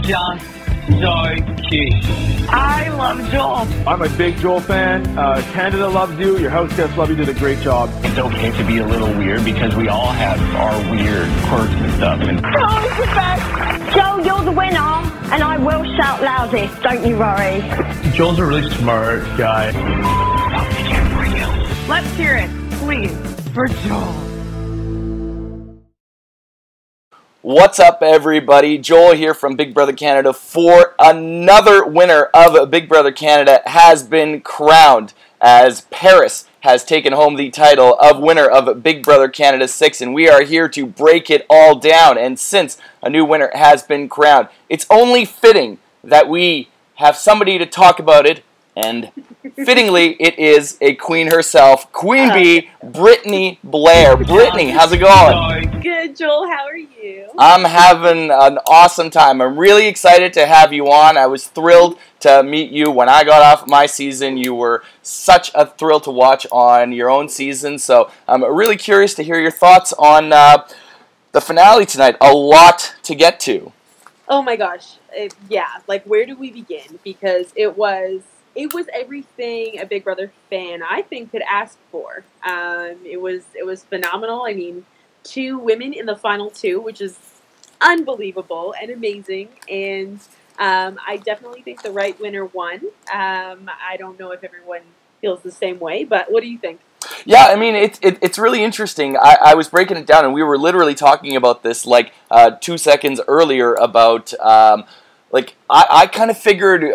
just so cute. I love Joel. I'm a big Joel fan. Canada loves you. Your house guests love you. Did a great job. It's okay to be a little weird because we all have our weird quirks and stuff. And Joel's the best. Joel, you're the winner, and I will shout loudest. Don't you worry. Joel's a really smart guy. Let's hear it, please, for Joel. What's up, everybody? Joel here from Big Brother Canada for another winner of Big Brother Canada has been crowned as Paris has taken home the title of winner of Big Brother Canada 6, and we are here to break it all down. And since a new winner has been crowned, it's only fitting that we have somebody to talk about it, and fittingly, it is a queen herself, Queen Bee, Britnee Blair. Britnee, how's it going? Good, Joel. How are you? I'm having an awesome time. I'm really excited to have you on. I was thrilled to meet you when I got off my season. You were such a thrill to watch on your own season, so I'm really curious to hear your thoughts on the finale tonight. A lot to get to. Oh my gosh. Like where do we begin? Because it was everything a Big Brother fan, I think, could ask for. It was phenomenal. I mean, 2 women in the final 2, which is unbelievable and amazing. And I definitely think the right winner won. I don't know if everyone feels the same way, but what do you think? Yeah, I mean, it's really interesting. I was breaking it down, and we were literally talking about this like 2 seconds earlier about, I kind of figured...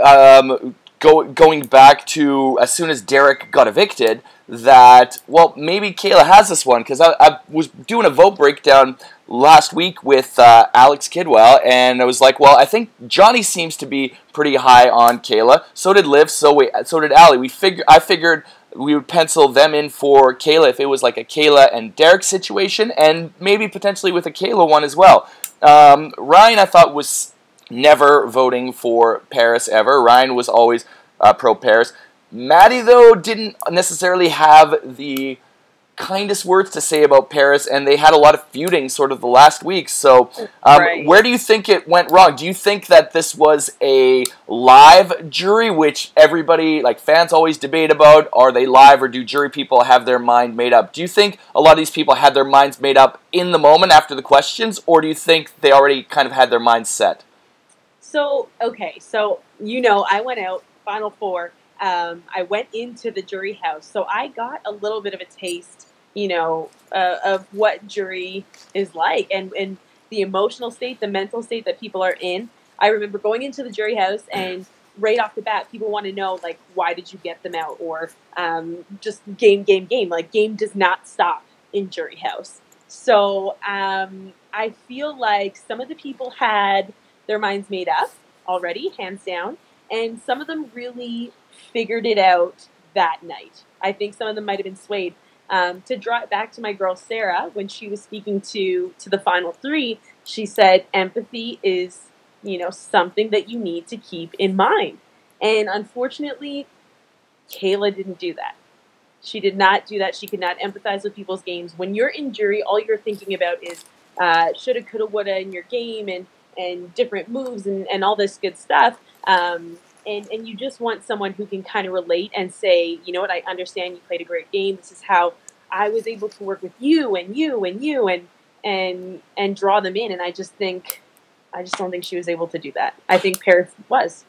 Going back to as soon as Derek got evicted, that, well, maybe Kayla has this one, because I was doing a vote breakdown last week with Alex Kidwell, and I was like, well, I think Johnny seems to be pretty high on Kayla, so did Liv, so did Allie. I figured we would pencil them in for Kayla if it was like a Kayla and Derek situation, and maybe potentially with a Kayla one as well. Ryan, I thought, was never voting for Paris ever. Ryan was always pro-Paris. Maddie, though, didn't necessarily have the kindest words to say about Paris, and they had a lot of feuding sort of the last week. So Right. Where do you think it went wrong? Do you think that this was a live jury, which everybody, like fans, always debate about? Are they live, or do jury people have their mind made up? Do you think a lot of these people had their minds made up in the moment after the questions, or do you think they already kind of had their minds set? So, okay, I went out, Final 4. I went into the jury house, so I got a little bit of a taste, of what jury is like, and the emotional state, the mental state that people are in. I remember going into the jury house, and right off the bat, people want to know, like, why did you get them out? Or just game. Like, game does not stop in jury house. So I feel like some of the people had their minds made up already, hands down, and some of them really figured it out that night. I think some of them might have been swayed. To draw it back to my girl Sarah, when she was speaking to the final 3, she said empathy is, something that you need to keep in mind. And unfortunately, Kayla didn't do that. She did not do that. She could not empathize with people's games. When you're in jury, all you're thinking about is shoulda, coulda, woulda in your game, and different moves and all this good stuff. And you just want someone who can kind of relate and say, you know what, I understand you played a great game. This is how I was able to work with you and you and you and draw them in. And I just don't think she was able to do that. I think Paris was.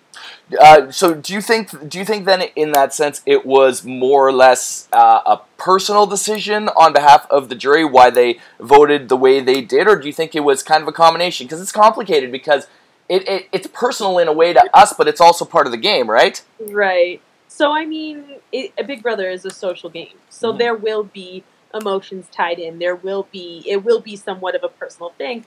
So do you think then in that sense it was more or less a personal decision on behalf of the jury why they voted the way they did, or do you think it was kind of a combination? Because it's complicated, because it's personal in a way to us, but it's also part of the game, right? Right. So, I mean, a Big Brother is a social game. So there will be emotions tied in. It will be somewhat of a personal thing.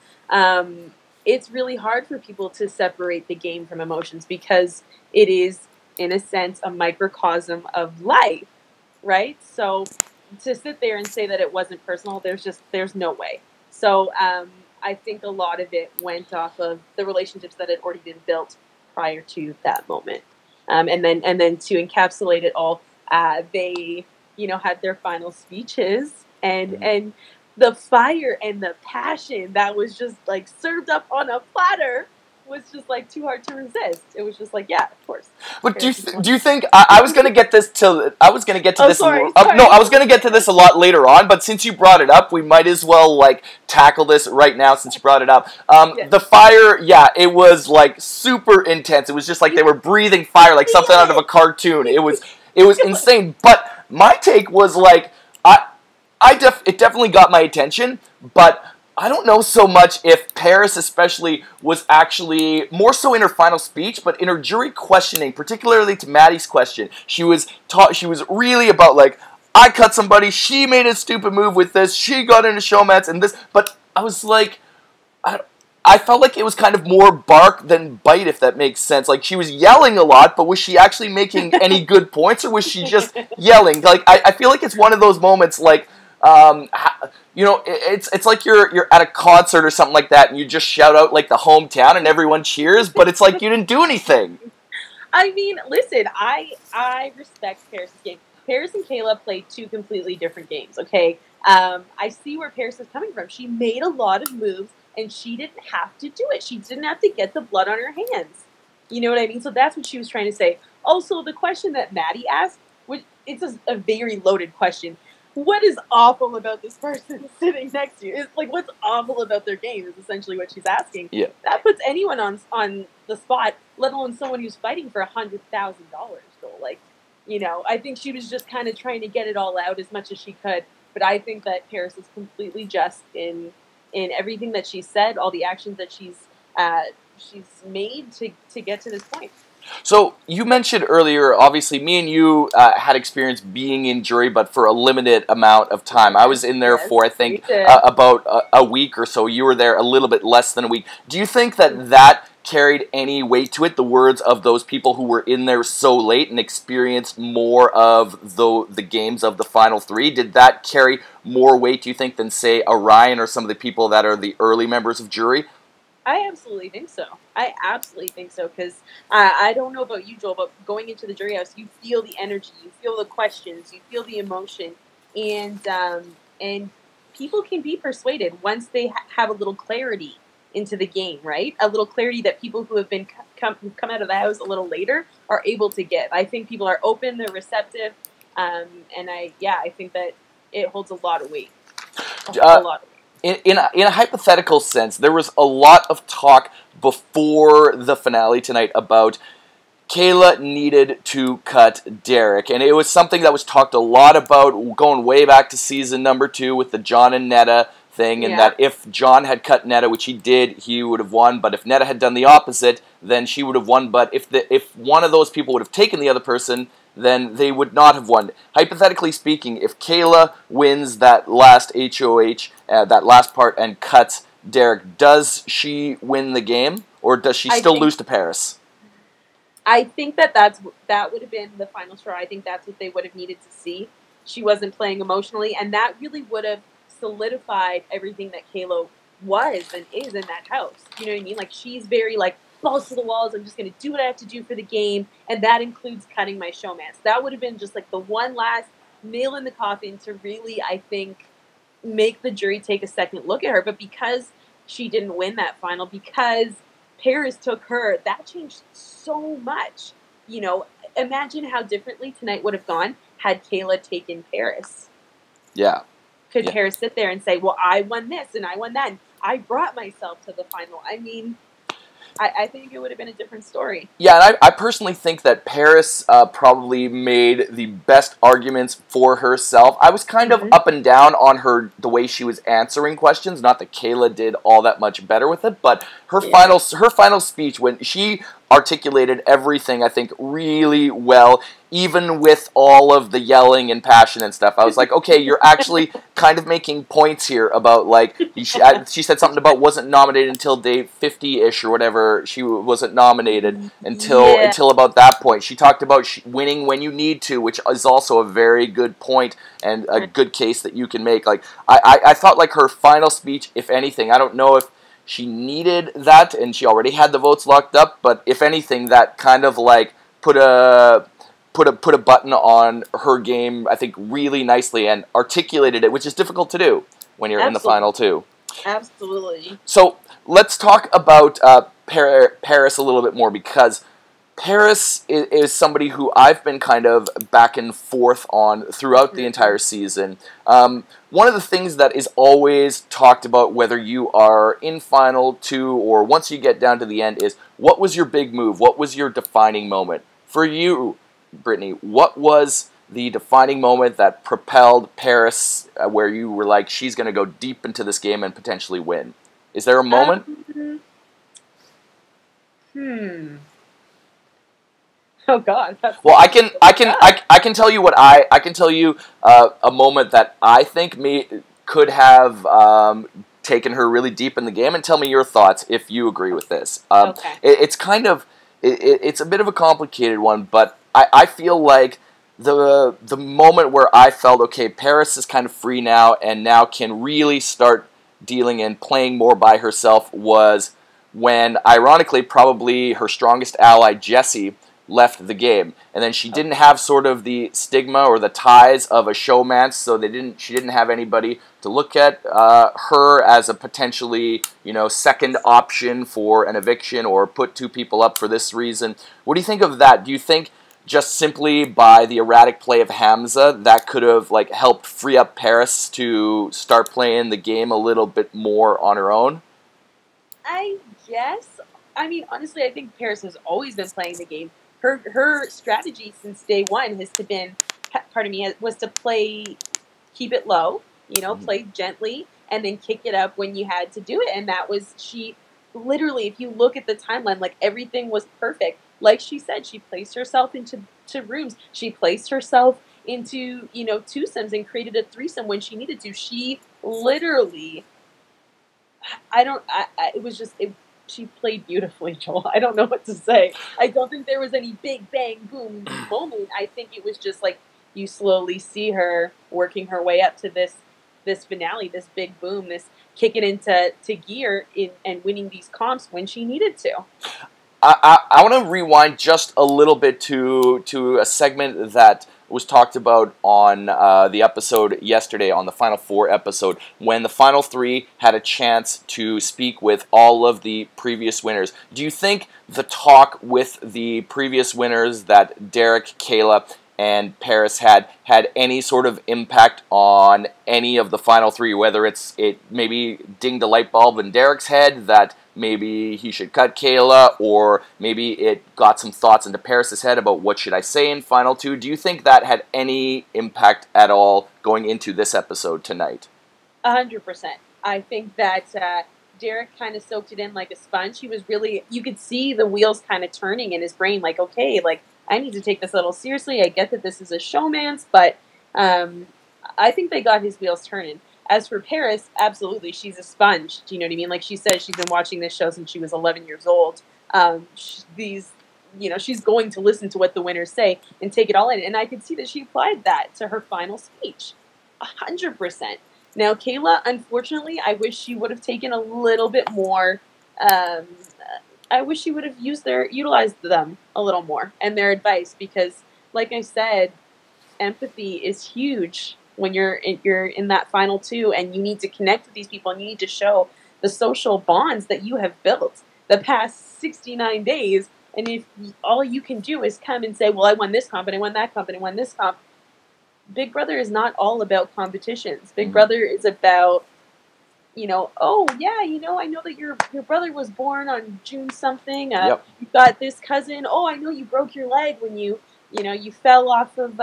It's really hard for people to separate the game from emotions, because it is, in a sense, a microcosm of life, right? So to sit there and say that it wasn't personal, there's no way. So I think a lot of it went off of the relationships that had already been built prior to that moment. And then to encapsulate it all, they, had their final speeches, and the fire and the passion that was just like served up on a platter was just like too hard to resist. It was just like, yeah, of course. But do you think I was gonna get this to I was gonna get to this sorry. no, I was gonna get to this a lot later on, but since you brought it up, we might as well like tackle this right now since you brought it up. Yes. The fire, yeah, it was like super intense. It was just like they were breathing fire like something out of a cartoon. It was insane. But my take was like it definitely got my attention, but I don't know so much if Paris especially was actually, more so in her final speech, but in her jury questioning, particularly to Maddie's question, she was really about like, I cut somebody, she made a stupid move with this, she got into showmats and this, but I was like, I felt like it was kind of more bark than bite, if that makes sense. Like, she was yelling a lot, but was she actually making any good points, or was she just yelling? Like, I feel like it's one of those moments, like, you know, it's like you're at a concert or something like that, and you just shout out like the hometown, and everyone cheers, but it's like you didn't do anything. I mean, listen, I respect Paris' game. Paris and Kayla played two completely different games. Okay, I see where Paris is coming from. She made a lot of moves, and she didn't have to do it. She didn't have to get the blood on her hands. You know what I mean? So that's what she was trying to say. Also, the question that Maddie asked, which it's a very loaded question. What is awful about this person sitting next to you? It's like, what's awful about their game is essentially what she's asking. Yeah. That puts anyone on the spot, let alone someone who's fighting for $100,000. So, like, you know, I think she was just kind of trying to get it all out as much as she could. But I think that Paris is completely just in everything that she said, all the actions that she's made to get to this point. So, you mentioned earlier, obviously, me and you had experience being in jury, but for a limited amount of time. I was in there for, I think, about a week or so. You were there a little bit less than a week. Do you think that carried any weight to it, the words of those people who were in there so late and experienced more of the games of the final three? Did that carry more weight, do you think, than, say, Orion or some of the people that are the early members of jury? I absolutely think so. I absolutely think so, because I don't know about you, Joel, but going into the jury house, you feel the energy, you feel the questions, you feel the emotion, and people can be persuaded once they have a little clarity into the game, right? A little clarity that people who have been come out of the house a little later are able to give. I think people are open, they're receptive, and I think that it holds a lot of weight. A lot of weight. In a hypothetical sense, there was a lot of talk before the finale tonight about Kayla needed to cut Derek, and it was something that was talked a lot about going way back to season number 2 with the John and Netta thing, and that if John had cut Netta, which he did, he would have won, but if Netta had done the opposite, then she would have won, but if one of those people would have taken the other person, then they would not have won. Hypothetically speaking, if Kayla wins that last HOH, that last part, and cuts Derek, does she win the game, or does she still lose to Paris? I think that would have been the final straw. I think that's what they would have needed to see. She wasn't playing emotionally, and that really would have solidified everything that Kayla was and is in that house. You know what I mean? Like, she's very, like, balls to the walls, I'm just going to do what I have to do for the game, and that includes cutting my showmats. That would have been just like the one last nail in the coffin to really, I think, make the jury take a second look at her. But because she didn't win that final, because Paris took her, that changed so much. You know, imagine how differently tonight would have gone had Kayla taken Paris. Yeah. Could Paris sit there and say, well, I won this and I won that, and I brought myself to the final? I mean, I think it would have been a different story. Yeah, and I personally think that Paris probably made the best arguments for herself. I was kind of up and down on the way she was answering questions. Not that Kayla did all that much better with it, but her final speech, when she articulated everything, I think, really well, even with all of the yelling and passion and stuff. I was like, okay, you're actually kind of making points here about, like, she said something about wasn't nominated until day 50-ish or whatever. She wasn't nominated until about that point. She talked about winning when you need to, which is also a very good point and a good case that you can make. Like, I thought, like, her final speech, if anything, I don't know if she needed that, and she already had the votes locked up, but if anything, that kind of, like, put a button on her game, I think, really nicely, and articulated it, which is difficult to do when you're in the final, too. Absolutely. So let's talk about Paris a little bit more, because Paris is somebody who I've been kind of back and forth on throughout the entire season. One of the things that is always talked about, whether you are in Final 2 or once you get down to the end, is what was your big move? What was your defining moment? For you, Britnee, what was the defining moment that propelled Paris, where you were like, she's going to go deep into this game and potentially win? Is there a moment? Oh God. Well, I can tell you what I can tell you a moment that I think could have taken her really deep in the game, and tell me your thoughts if you agree with this. Okay. It's kind of it's a bit of a complicated one, but I feel like the moment where I felt, okay, Paris is kind of free now and now can really start dealing and playing more by herself, was when, ironically, probably her strongest ally, Jessie, left the game, and then she didn't have sort of the stigma or the ties of a showmance, so she didn't have anybody to look at her as a potentially, second option for an eviction or put two people up for this reason. What do you think of that? Do you think just simply by the erratic play of Hamza that could have helped free up Paris to start playing the game a little bit more on her own? I guess. I mean, honestly, I think Paris has always been playing the game. Her strategy since day one was to keep it low, play gently, and then kick it up when you had to do it. And that was, she literally, if you look at the timeline, everything was perfect. Like she said, she placed herself into rooms. She placed herself into, twosomes and created a threesome when she needed to. She literally, she played beautifully, Joel. I don't know what to say. I don't think there was any big bang boom moment. I think it was just you slowly see her working her way up to this finale, this big boom, this kick it into gear and winning these comps when she needed to. I want to rewind just a little bit to a segment that was talked about on the episode yesterday, on the Final Four episode, when the Final Three had a chance to speak with all of the previous winners. Do you think the talk with the previous winners that Derek, Kayla, and Paris had any sort of impact on any of the Final Three, whether it maybe dinged a light bulb in Derek's head that maybe he should cut Kayla, or maybe it got some thoughts into Paris's head about what should I say in Final Two? Do you think that had any impact at all going into this episode tonight? 100%. I think that Derek kind of soaked it in like a sponge. He was really, you could see the wheels kind of turning in his brain, okay, I need to take this a little seriously. I get that this is a showmance, but I think they got his wheels turning. As for Paris, absolutely, she's a sponge. Do you know what I mean? Like she said, she's been watching this show since she was 11 years old. She's going to listen to what the winners say and take it all in. And I could see that she applied that to her final speech. 100%. Now, Kayla, unfortunately, I wish she would have taken a little bit more. I wish she would have utilized them a little more and their advice, because, like I said, empathy is huge when you're in that Final Two, and you need to connect with these people, and you need to show the social bonds that you have built the past 69 days. And if all you can do is come and say, well, I won this comp, and I won that comp, and I won this comp. Big Brother is not all about competitions. Big Brother is about, oh, yeah, I know that your brother was born on June something. Yep. You got this cousin. Oh, I know you broke your leg when you fell off of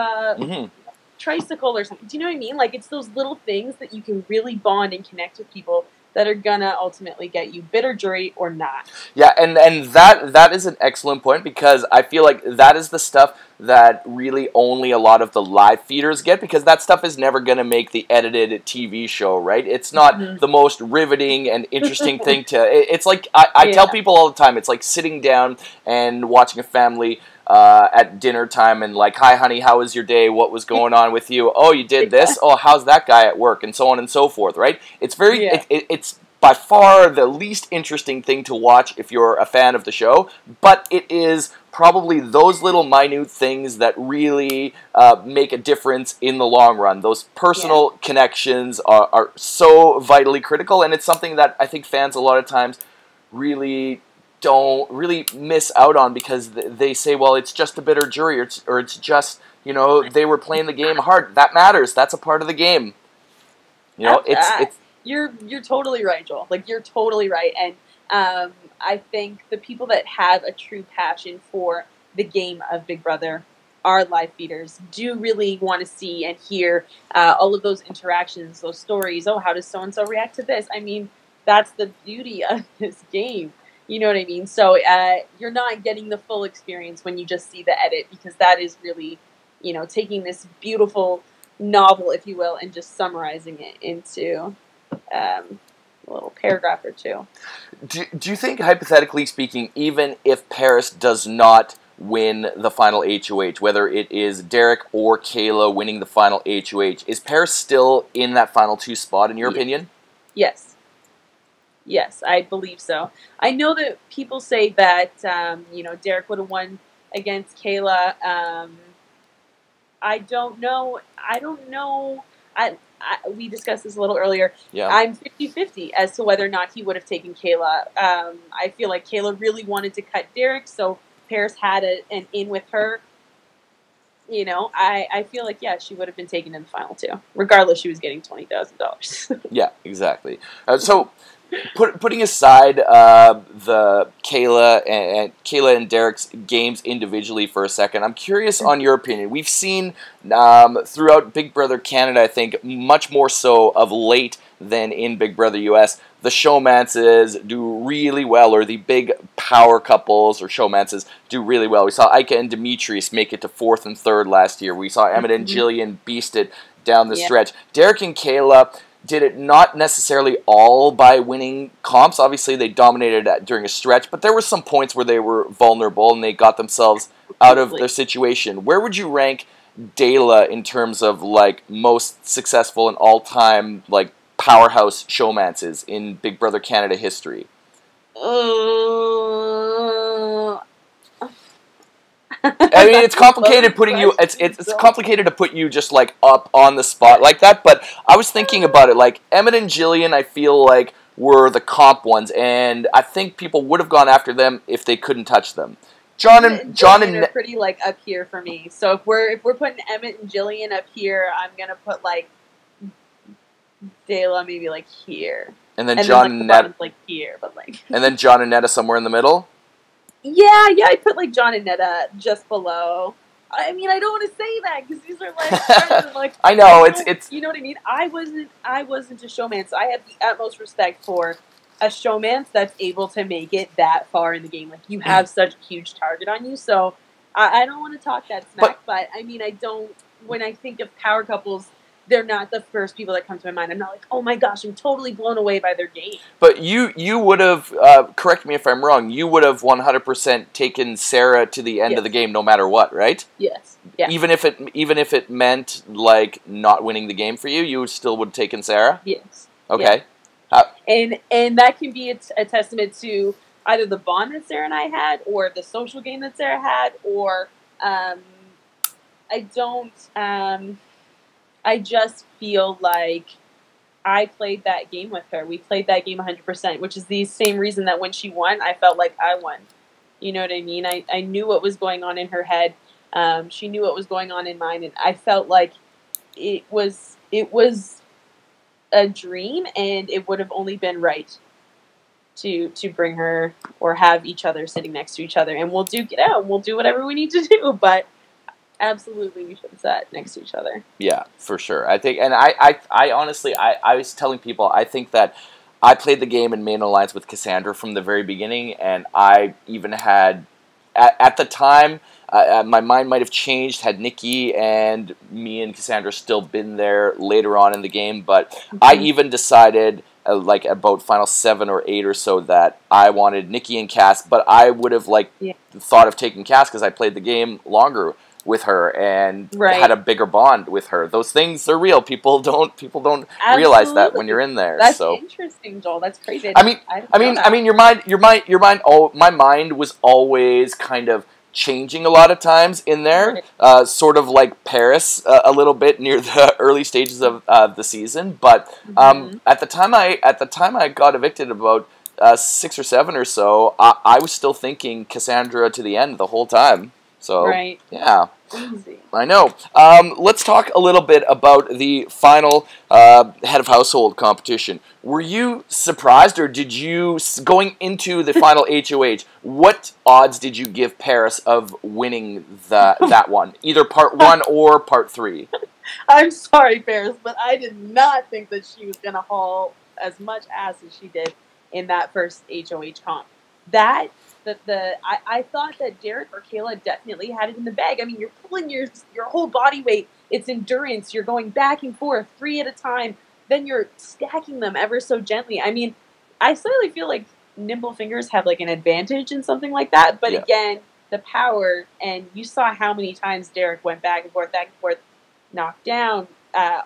tricycle or something. Do you know what I mean? It's those little things that you can really bond and connect with people that are gonna ultimately get you bitter jury or not. Yeah, and that is an excellent point, because I feel like that is the stuff that really only a lot of the live feeders get, because that stuff is never going to make the edited TV show, right? It's not the most riveting and interesting thing to... It's like, I tell people all the time, it's like sitting down and watching a family at dinner time and hi honey, how was your day? What was going on with you? Oh, you did this? Oh, how's that guy at work? And so on and so forth, right? It's very... It's by far the least interesting thing to watch if you're a fan of the show, but it is probably those little minute things that really make a difference in the long run. Those personal connections are so vitally critical, and it's something that I think fans a lot of times really don't really miss out on, because they say, well, it's just a bitter jury, or it's just, they were playing the game hard. That matters. That's a part of the game. It's You're totally right, Joel. Like, you're totally right. And I think the people that have a true passion for the game of Big Brother, our live feeders, do really want to see and hear all of those interactions, those stories. Oh, how does so-and-so react to this? I mean, that's the beauty of this game. You know what I mean? So you're not getting the full experience when you just see the edit, because that is really, taking this beautiful novel, if you will, and just summarizing it into a little paragraph or two. Do you think, hypothetically speaking, even if Paris does not win the final HOH, whether it is Derek or Kayla winning the final HOH, is Paris still in that final 2 spot, in your opinion? Yes. Yes, I believe so. I know that people say that, Derek would have won against Kayla. I don't know. We discussed this a little earlier. Yeah. I'm 50-50 as to whether or not he would have taken Kayla. I feel like Kayla really wanted to cut Derek, so Paris had an in with her. I feel like, she would have been taken in the final 2. Regardless, she was getting $20,000. Yeah, exactly. So, putting aside the Kayla and Derek's games individually for a second, I'm curious on your opinion. We've seen throughout Big Brother Canada, I think, much more so of late than in Big Brother US, the showmances do really well, or the big power couples or showmances do really well. We saw Ika and Demetrius make it to 4th and 3rd last year. We saw Emmett and Jillian beast it down the stretch. Derek and Kayla did it not necessarily all by winning comps. Obviously, they dominated during a stretch, but there were some points where they were vulnerable and they got themselves out of their situation. Where would you rank Dayla in terms of, like, most successful and all-time, like, powerhouse showmances in Big Brother Canada history? I mean, it's complicated putting you. It's complicated to put you just like up on the spot like that. But I was thinking about it. Like Emmett and Jillian, I feel like were the comp ones, and I think people would have gone after them if they couldn't touch them. John and are pretty like up here for me. So if we're putting Emmett and Jillian up here, I'm gonna put like Dayla maybe like here, and then John and Netta like here, but like and then John and Netta somewhere in the middle. Yeah, I put like John and Netta just below. I mean, I don't want to say that because these are like friends and like I know it's you know what I mean. I wasn't a showman, so I have the utmost respect for a showman that's able to make it that far in the game. Like you have such a huge target on you, so I don't want to talk that smack. But I mean, I don't. When I think of power couples, they're not the first people that come to my mind. I'm not like, oh my gosh, I'm totally blown away by their game. But you would have, correct me if I'm wrong, you would have 100% taken Sarah to the end of the game no matter what, right? Yes. Yeah. Even if it meant like not winning the game for you, you still would have taken Sarah? Yes. Okay. Yeah. And that can be a testament to either the bond that Sarah and I had, or the social game that Sarah had, or I just feel like I played that game with her. We played that game 100%, which is the same reason that when she won, I felt like I won. You know what I mean? I knew what was going on in her head. She knew what was going on in mine, and I felt like it was a dream, and it would have only been right to bring her or have each other sitting next to each other, and we'll duke it out, and we'll do whatever we need to do, but absolutely, we should have sat next to each other. Yeah, for sure. I think, and I honestly, I was telling people, I think that I played the game in main alliance with Cassandra from the very beginning, and I even had, at the time, my mind might have changed had Nikki and me and Cassandra still been there later on in the game, but I even decided, like about final 7 or 8 or so, that I wanted Nikki and Cass, but I would have thought of taking Cass because I played the game longer with her and Right. had a bigger bond with her. Those things are real. People don't realize that when you're in there. That's so interesting, Joel. That's crazy. I mean, your mind. Oh, my mind was always kind of changing a lot of times in there, sort of like Paris a little bit near the early stages of the season. But at the time I got evicted about 6 or 7 or so, I was still thinking Cassandra to the end the whole time. So yeah. Easy. I know. Let's talk a little bit about the final head of household competition. Were you surprised, or did you, going into the final HOH, what odds did you give Paris of winning that one? Either part 1 or part 3? I'm sorry, Paris, but I did not think that she was going to haul as much ass as she did in that first HOH comp. I thought that Derek or Kayla definitely had it in the bag. I mean, you're pulling your whole body weight. It's endurance. You're going back and forth 3 at a time. Then you're stacking them ever so gently. I mean, I slightly feel like nimble fingers have like an advantage in something like that. But again, the power, and you saw how many times Derek went back and forth, knocked down the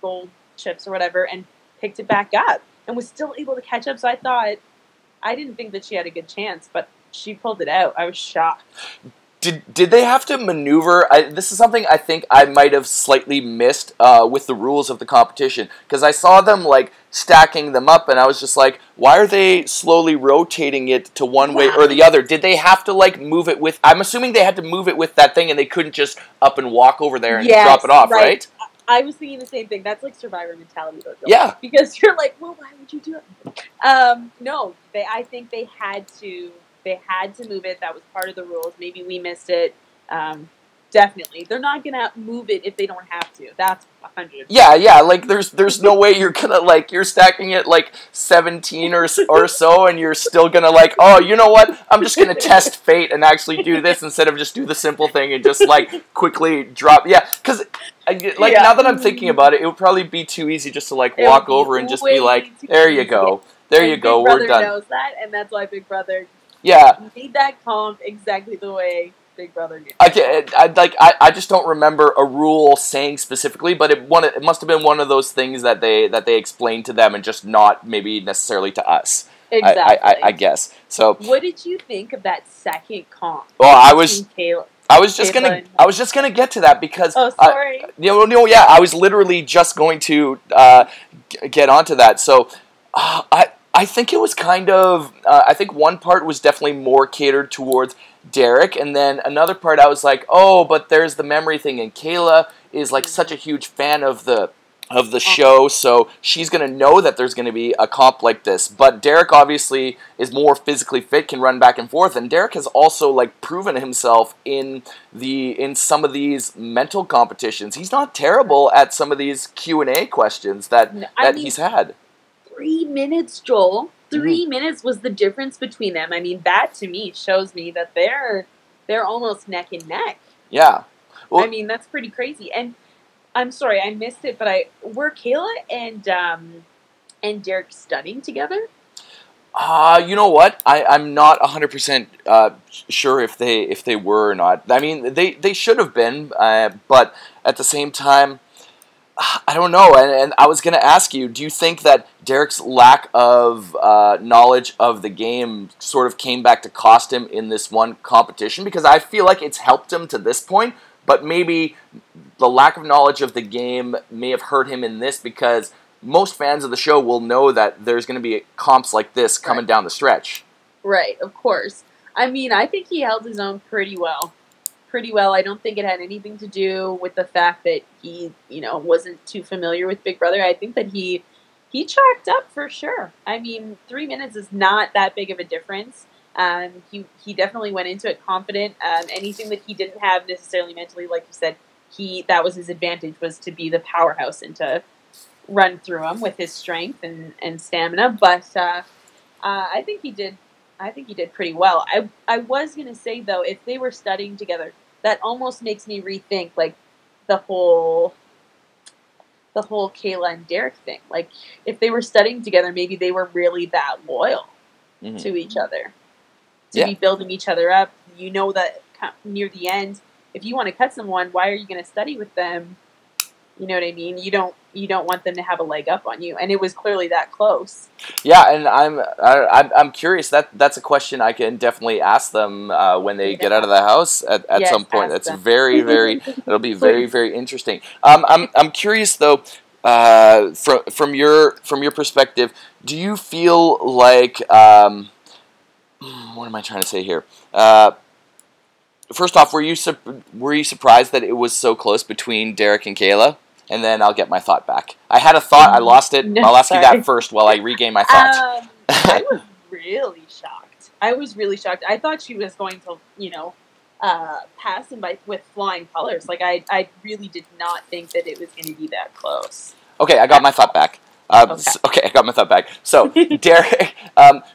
gold chips or whatever, and picked it back up, and was still able to catch up. So I didn't think that she had a good chance, but she pulled it out. I was shocked. Did they have to maneuver? This is something I think I might have slightly missed with the rules of the competition, because I saw them like stacking them up, and I was just like, why are they slowly rotating it to one way or the other? Did they have to like move it with? I'm assuming they had to move it with that thing, and they couldn't just up and walk over there and drop it off, right? I was thinking the same thing. That's like Survivor mentality, though. Yeah. Because you're like, well, why would you do it? No, I think they had to move it. That was part of the rules. Maybe we missed it. Definitely. They're not going to move it if they don't have to. That's 100%. Yeah, like there's no way you're going to like, you're stacking it like 17 or so, and you're still going to like, oh, you know what? I'm just going to test fate and actually do this instead of just do the simple thing and just like quickly drop. Yeah, because like now that I'm thinking about it, it would probably be too easy just to like walk over and just be like, there you go. There you go, we're done. Big Brother knows that, and that's why Big Brother made that comp exactly the way Big Brother did. I just don't remember a rule saying specifically, but it must have been one of those things that they explained to them and just not maybe necessarily to us. Exactly. I guess. So what did you think of that second comp? Well, I was just gonna get to that because sorry. I was literally just going to get onto that. So I think it was kind of I think one part was definitely more catered towards Derek, and then another part I was like, oh, but there's the memory thing, and Kayla is like such a huge fan of the show, so she's going to know that there's going to be a comp like this. But Derek obviously is more physically fit, can run back and forth, and Derek has also like proven himself in some of these mental competitions. He's not terrible at some of these Q&A questions that he's had. 3 minutes, Joel. 3 minutes was the difference between them. I mean, that to me shows me that they're almost neck and neck. Yeah. Well, I mean, that's pretty crazy. And I'm sorry, I missed it, but were Kayla and Derek studying together? You know what? I'm not 100% sure if they were or not. I mean, they should have been, but at the same time, I don't know. And I was going to ask you, do you think that Derek's lack of knowledge of the game sort of came back to cost him in this one competition? Because I feel like it's helped him to this point, but maybe the lack of knowledge of the game may have hurt him in this, because most fans of the show will know that there's going to be comps like this coming down the stretch. Right, of course. I mean, I think he held his own pretty well. I don't think it had anything to do with the fact that he, wasn't too familiar with Big Brother. I think that he chalked up for sure. I mean, 3 minutes is not that big of a difference. He definitely went into it confident. Anything that he didn't have necessarily mentally, like you said, that was his advantage, was to be the powerhouse and to run through him with his strength and stamina. But I think he did. I think he did pretty well. I was going to say, though, if they were studying together, that almost makes me rethink, like, the whole Kayla and Derek thing. Like, if they were studying together, maybe they were really that loyal to each other. To be building each other up. You know that near the end, if you want to cut someone, why are you going to study with them? You know what I mean? You don't want them to have a leg up on you, and it was clearly that close. Yeah, and I'm curious. That's a question I can definitely ask them when they get out of the house at Yes, some point. ask That's them. very it'll be very interesting. I'm curious though. From your perspective, do you feel like what am I trying to say here? First off, were you surprised that it was so close between Derek and Kayla? And then I'll get my thought back. I had a thought, I lost it. No, I'll ask you sorry. that first while I regain my thoughts. I was really shocked. I thought she was going to, pass him by with flying colors. Like I really did not think that it was going to be that close. Okay, I got my thought back. Okay. I got my thought back. So, Derek,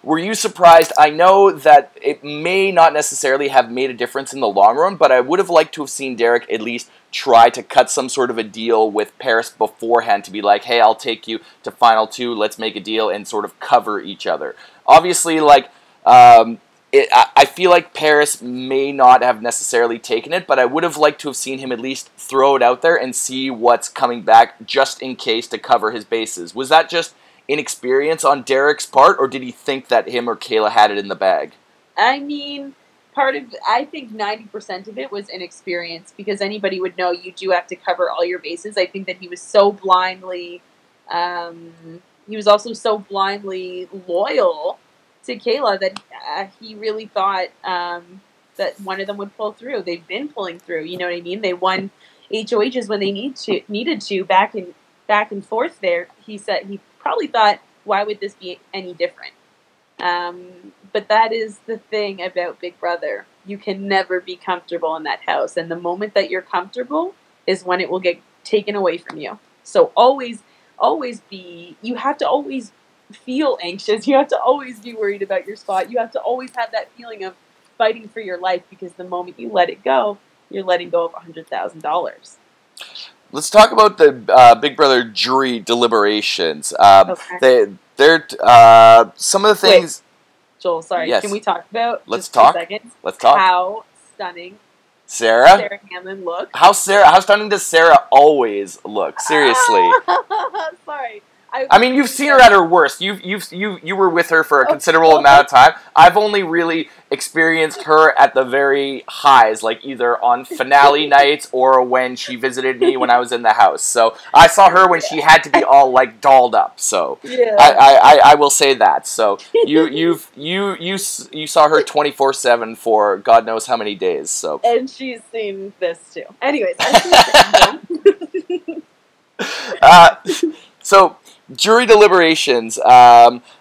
were you surprised? I know that it may not necessarily have made a difference in the long run, but I would have liked to have seen Derek at least try to cut some sort of a deal with Paris beforehand to be like, hey, I'll take you to Final 2, let's make a deal, and sort of cover each other. Obviously, like, I feel like Paris may not have necessarily taken it, but I would have liked to have seen him at least throw it out there and see what's coming back just in case to cover his bases. Was that just inexperience on Derek's part, or did he think that him or Kayla had it in the bag? I mean, I think 90% of it was inexperience, because anybody would know you do have to cover all your bases. I think that he was so blindly, he was also so blindly loyal to Kayla that he really thought that one of them would pull through. They've been pulling through, you know what I mean? They won HOHs when they needed to back and forth there. He said he probably thought, why would this be any different? But that is the thing about Big Brother. You can never be comfortable in that house, and the moment that you're comfortable is when it will get taken away from you. So always you have to always feel anxious. You have to always be worried about your spot. You have to always have that feeling of fighting for your life, because the moment you let it go, you're letting go of $100,000. Let's talk about the Big Brother jury deliberations. Okay. They're some of the things. Wait, Joel, sorry. Yes. Can we talk about? Let's just talk. 2 seconds, Let's talk. How stunning Sarah Hamlin looked. How stunning does Sarah always look? Seriously. Sorry. I mean, you've seen her at her worst. You were with her for a considerable amount of time. I've only really experienced her at the very highs, like either on finale nights or when she visited me when I was in the house. So I saw her when she had to be all like dolled up. So yeah. I will say that. So you saw her 24/7 for God knows how many days. So and she's seen this too. Anyways, I so. Jury deliberations.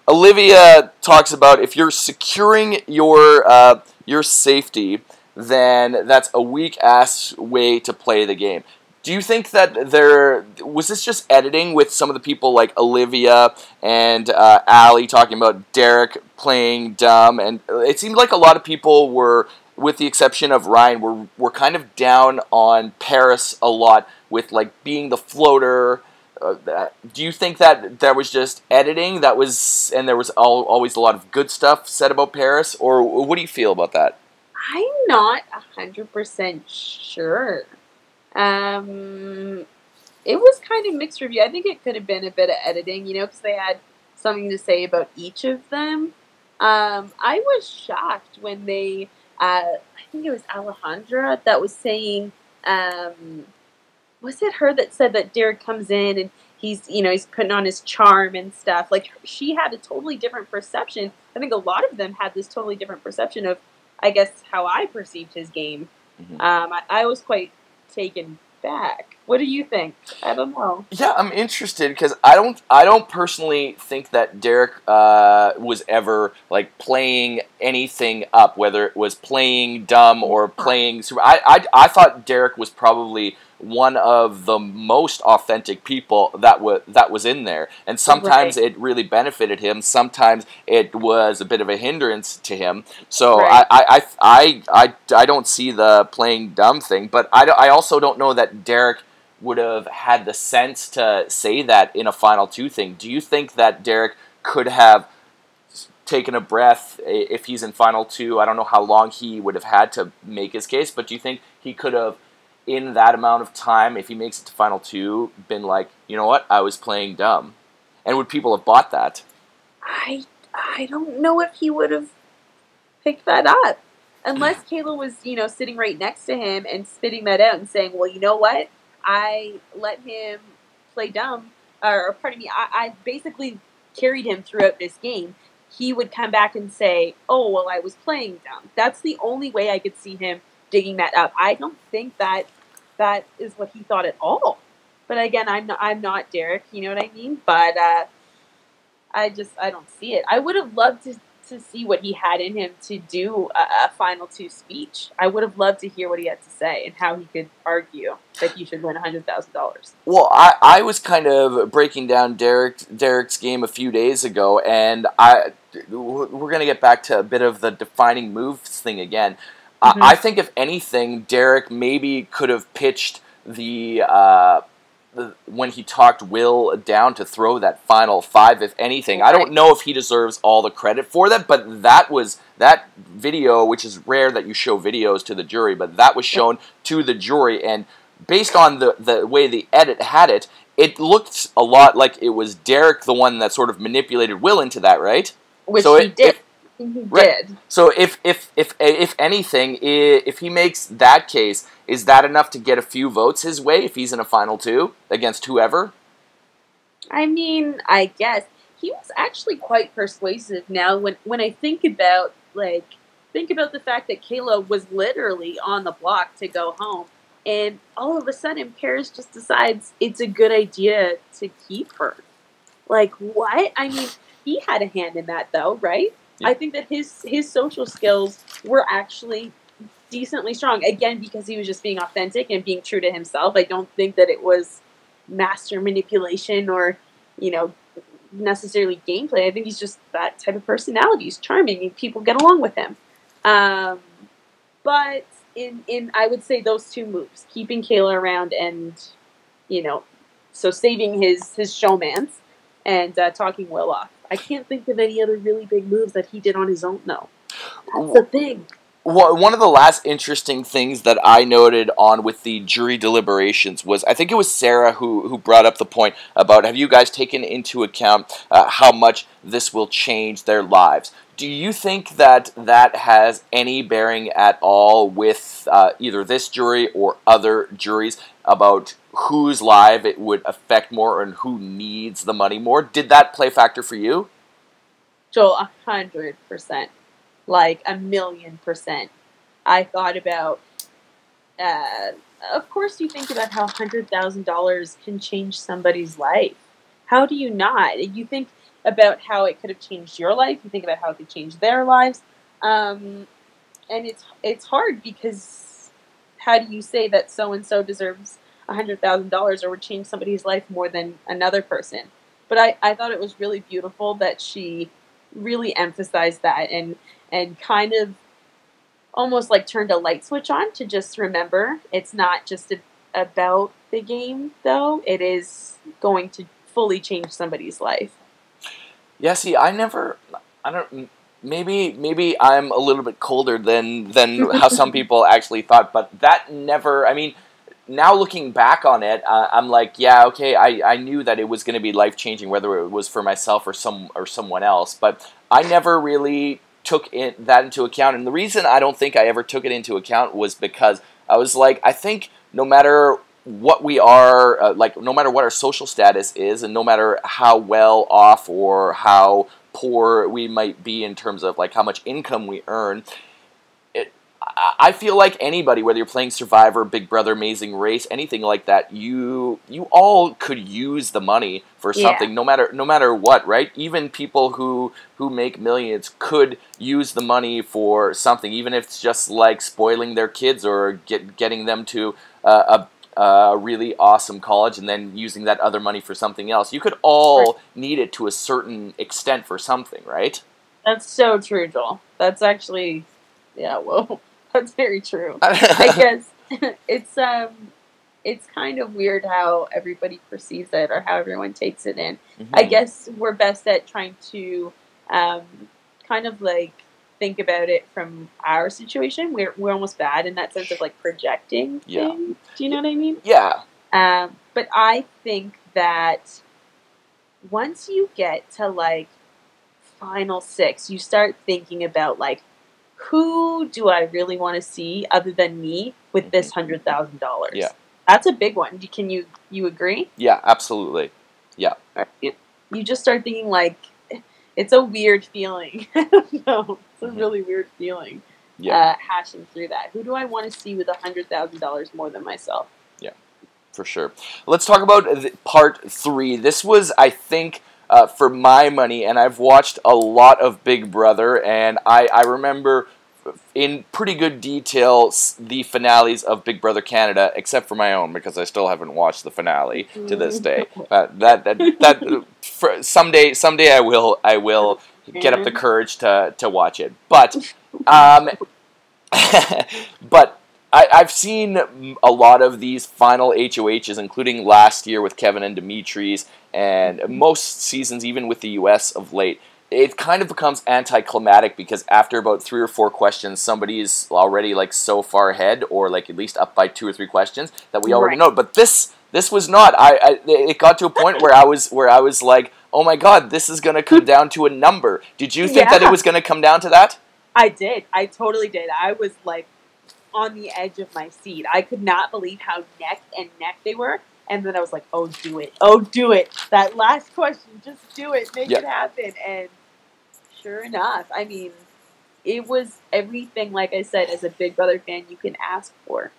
Olivia talks about if you're securing your safety, then that's a weak-ass way to play the game. Do you think that was this just editing with some of the people like Olivia and Allie talking about Derek playing dumb? And it seemed like a lot of people were, with the exception of Ryan, were kind of down on Paris a lot with like being the floater. Do you think that there was just editing and there was always a lot of good stuff said about Paris, or what do you feel about that? I'm not 100% sure. It was kind of mixed review. I think it could have been a bit of editing, because they had something to say about each of them. I was shocked when they, I think it was Alejandra that was saying, was it her that said that Derek comes in and he's putting on his charm and stuff? Like, she had a totally different perception. I think a lot of them had this totally different perception of, I guess, how I perceived his game. Mm-hmm. I was quite taken back. What do you think? I don't know. Yeah, I'm interested because I don't personally think that Derek was ever like playing anything up, whether it was playing dumb or playing super. I thought Derek was probably one of the most authentic people that was in there, and sometimes it really benefited him. Sometimes it was a bit of a hindrance to him. So I don't see the playing dumb thing, but I also don't know that Derek would have had the sense to say that in a Final 2 thing. Do you think that Derek could have taken a breath if he's in Final 2. I don't know how long he would have had to make his case, but do you think he could have, in that amount of time, if he makes it to Final 2, been like, you know what, I was playing dumb? And would people have bought that? I don't know if he would have picked that up. Unless Kayla was, sitting right next to him and spitting that out and saying, well, you know what? I let him play dumb. Or, pardon me, I basically carried him throughout this game. He would come back and say, oh, well, I was playing dumb. That's the only way I could see him digging that up. I don't think that is what he thought at all. But again, I'm not Derek, you know what I mean? But I don't see it. I would have loved to see what he had in him to do a Final 2 speech. I would have loved to hear what he had to say and how he could argue that he should win $100,000. Well, I was kind of breaking down Derek's game a few days ago, and we're going to get back to a bit of the defining moves thing again. Mm-hmm. I think, if anything, Derek maybe could have pitched when he talked Will down to throw that final 5, if anything. Right. I don't know if he deserves all the credit for that, but that video, which is rare that you show videos to the jury, but that was shown to the jury, and based on the way the edit had it, it looked a lot like it was Derek, the one that sort of manipulated Will into that, right? Which he did. He did. So if anything, if he makes that case, is that enough to get a few votes his way if he's in a Final 2 against whoever? I mean, I guess he was actually quite persuasive. Now, when I think about the fact that Kayla was literally on the block to go home, and all of a sudden Paris just decides it's a good idea to keep her. Like, what? I mean, he had a hand in that, though, right? Yeah. I think that his social skills were actually decently strong. Again, because he was just being authentic and being true to himself. I don't think that it was master manipulation or, necessarily gameplay. I think he's just that type of personality. He's charming and people get along with him. But in I would say those two moves, keeping Kayla around and, so saving his showmance and talking Will off. I can't think of any other really big moves that he did on his own, though. That's the thing. Well, one of the last interesting things that I noted on with the jury deliberations was, I think it was Sarah who brought up the point about, have you guys taken into account how much this will change their lives? Do you think that has any bearing at all with either this jury or other juries about whose life it would affect more and who needs the money more? Did that play a factor for you? Joel, 100%. Like 1,000,000%. I thought about, of course you think about how $100,000 can change somebody's life. How do you not? You think about how it could have changed your life. You think about how it could change their lives. And it's hard because how do you say that so-and-so deserves $100,000 or would change somebody's life more than another person? But I thought it was really beautiful that she really emphasized that and kind of almost like turned a light switch on to just remember it's not just about the game, though. It is going to fully change somebody's life. Yeah, see, maybe I'm a little bit colder than how some people actually thought, but that never, I mean, now looking back on it, I'm like, yeah, okay, I knew that it was going to be life-changing, whether it was for myself or someone else, but I never really took that into account. And the reason I don't think I ever took it into account was because I was like, I think no matter what we are, no matter what our social status is, and no matter how well off or how poor we might be in terms of like how much income we earn, I feel like anybody, whether you're playing Survivor, Big Brother, Amazing Race, anything like that, you all could use the money for something, no matter what, right? Even people who make millions could use the money for something, even if it's just like spoiling their kids or getting them to a really awesome college and then using that other money for something else. You could all need it to a certain extent for something, right? That's so true, Joel. That's actually, whoa. That's very true. I guess it's kind of weird how everybody perceives it or how everyone takes it in. Mm-hmm. I guess we're best at trying to kind of like think about it from our situation. We're almost bad in that sense of like projecting things. Do you know what I mean? Yeah. But I think that once you get to like final 6, you start thinking about like, who do I really want to see other than me with this $100,000? Yeah. That's a big one. Can you agree? Yeah, absolutely. Yeah. You just start thinking like, it's a weird feeling. I don't know. It's a really weird feeling. Yeah. Hashing through that. Who do I want to see with $100,000 more than myself? Yeah, for sure. Let's talk about part 3. This was, I think, for my money, and I've watched a lot of Big Brother, and I remember in pretty good detail the finales of Big Brother Canada, except for my own, because I still haven't watched the finale to this day. Someday I will get up the courage to watch it. But but I've seen a lot of these final HOHs, including last year with Kevin and Dimitri's, and most seasons even with the US of late. It kind of becomes anticlimactic because after about 3 or 4 questions, somebody is already like so far ahead, or like at least up by 2 or 3 questions that we already know. But this was not. It got to a point where I was like, oh my god, this is going to come down to a number. Did you think that it was going to come down to that? I did. I totally did. I was like on the edge of my seat. I could not believe how neck and neck they were. And then I was like, oh, do it. Oh, do it. That last question, just do it. Make it happen. And sure enough, I mean, it was everything, like I said, as a Big Brother fan, you can ask for.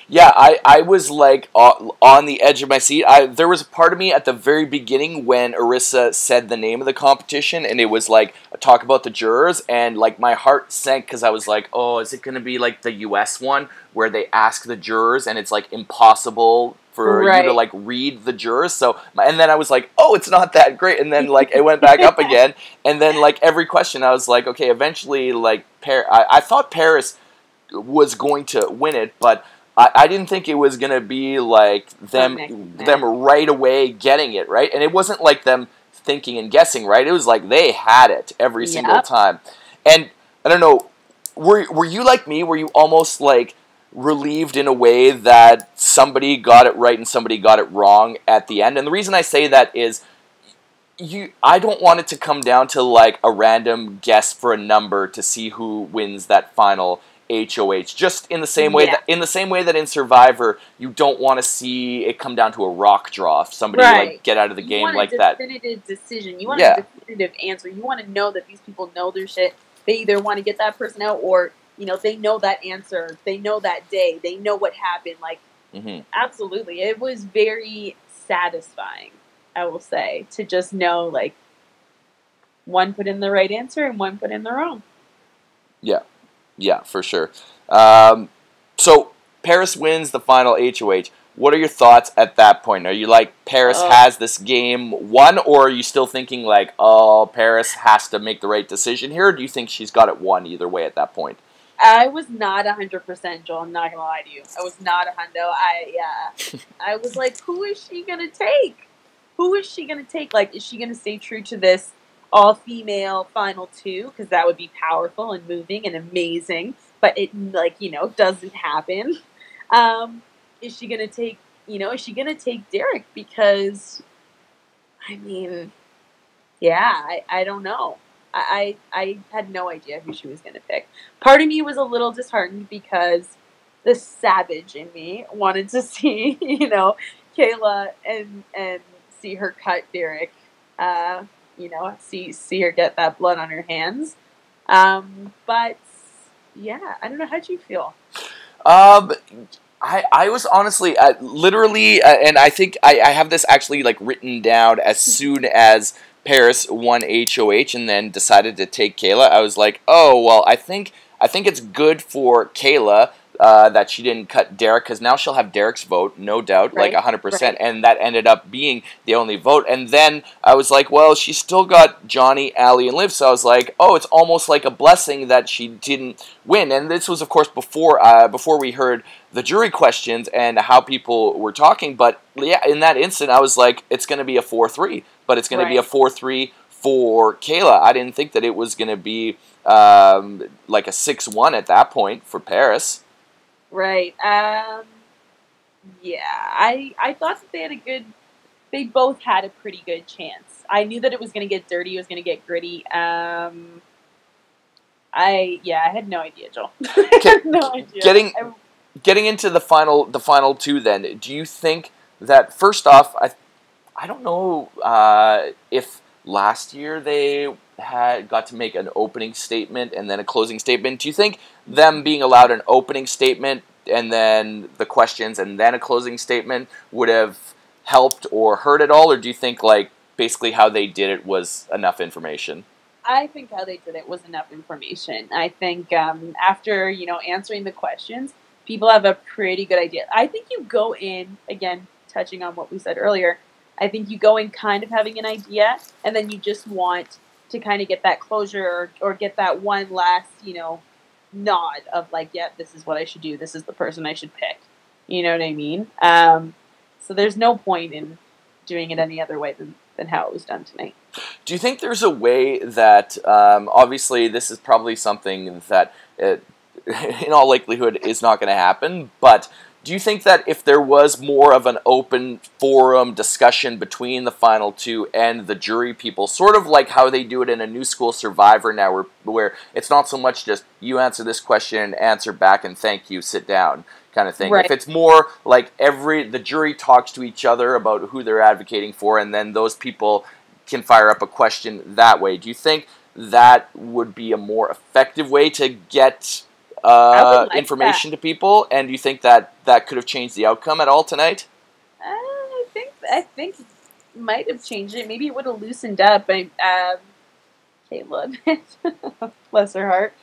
Yeah, I was like on the edge of my seat. There was a part of me at the very beginning when Arissa said the name of the competition, and it was like a talk about the jurors, and like my heart sank because I was like, oh, is it going to be like the US one where they ask the jurors and it's like impossible for you to like read the jurors? So, and then I was like, oh, it's not that great, and then like it went back up again, and then like every question I was like, okay, eventually like I thought Paris was going to win it, but I didn't think it was going to be like them right away getting it, right? And it wasn't like them thinking and guessing, right? It was like they had it every single time. And I don't know, were you like me? Were you almost like relieved in a way that somebody got it right and somebody got it wrong at the end? And the reason I say that is I don't want it to come down to like a random guess for a number to see who wins that final HOH. Just in the same way that in Survivor you don't want to see it come down to a rock draw if somebody like get out of the game like that. You want a definitive decision. You want a definitive answer. You want to know that these people know their shit. They either want to get that person out, or you know they know that answer. They know that day. They know what happened. Like absolutely, it was very satisfying. I will say, to just know like one put in the right answer and one put in the wrong. Yeah, for sure. So Paris wins the final HOH. What are your thoughts at that point? Are you like, Paris has this game won, or are you still thinking like, oh, Paris has to make the right decision here, or do you think she's got it won either way at that point? I was not 100%, Joel. I'm not going to lie to you. I was not a hundo. I was like, who is she going to take? Who is she going to take? Like, is she going to stay true to this all-female final 2? Because that would be powerful and moving and amazing. But it, like, you know, doesn't happen. Is she going to take, is she going to take Derek? Because, I mean, I don't know. I had no idea who she was going to pick. Part of me was a little disheartened because the savage in me wanted to see, Kayla and see her cut Derek, see her get that blood on her hands. But, yeah, I don't know. How'd you feel? I was honestly, literally, and I think I have this actually, like, written down as soon as Paris won HOH and then decided to take Kayla. I was like, oh, well, I think it's good for Kayla that she didn't cut Derek, because now she'll have Derek's vote, no doubt, like 100%, and that ended up being the only vote. And then I was like, well, she's still got Johnny, Allie, and Liv, so I was like, oh, it's almost like a blessing that she didn't win. And this was, of course, before we heard the jury questions and how people were talking, but yeah, in that instant, I was like, it's going to be a 4-3, but it's going to be a 4-3 for Kayla. I didn't think that it was going to be like a 6-1 at that point for Paris. Right. Yeah. I thought that they both had a pretty good chance. I knew that it was going to get dirty. It was going to get gritty. I had no idea, Joel. I had no idea. Getting into the final two, then, do you think that, first off, I don't know if last year they got to make an opening statement and then a closing statement. Do you think them being allowed an opening statement and then the questions and then a closing statement would have helped or hurt at all, or do you think like basically how they did it was enough information? I think how they did it was enough information. I think after answering the questions, people have a pretty good idea. I think you go in, again, touching on what we said earlier, I think you go in kind of having an idea, and then you just want to kind of get that closure or get that one last, nod of like, yeah, this is what I should do. This is the person I should pick. You know what I mean? So there's no point in doing it any other way than how it was done tonight. Do you think there's a way that, obviously this is probably something that in all likelihood is not going to happen, but do you think that if there was more of an open forum discussion between the final two and the jury people, sort of like how they do it in a New School Survivor now, where it's not so much just you answer this question and answer back and thank you, sit down kind of thing. Right. If it's more like the jury talks to each other about who they're advocating for, and then those people can fire up a question that way, do you think that would be a more effective way to get information to people? And do you think that could have changed the outcome at all tonight? I think it might have changed it. Maybe it would have loosened up. Caleb, bless her heart.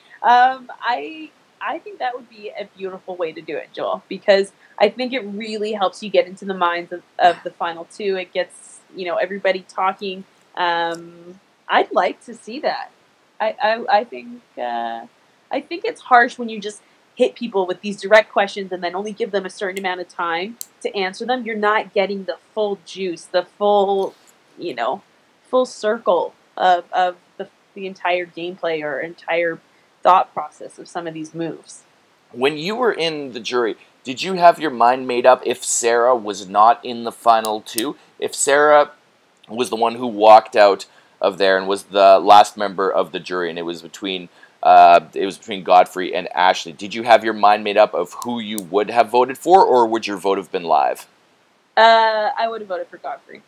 I think that would be a beautiful way to do it, Joel, because I think it really helps you get into the minds of the final two. It gets everybody talking. I'd like to see that. I think it's harsh when you just hit people with these direct questions and then only give them a certain amount of time to answer them. You're not getting the full juice, the full circle of the entire gameplay or entire thought process of some of these moves. When you were in the jury, did you have your mind made up if Sarah was not in the final two? If Sarah was the one who walked out of there and was the last member of the jury, and it was between Godfrey and Ashley, did you have your mind made up of who you would have voted for, or would your vote have been live? I would have voted for Godfrey.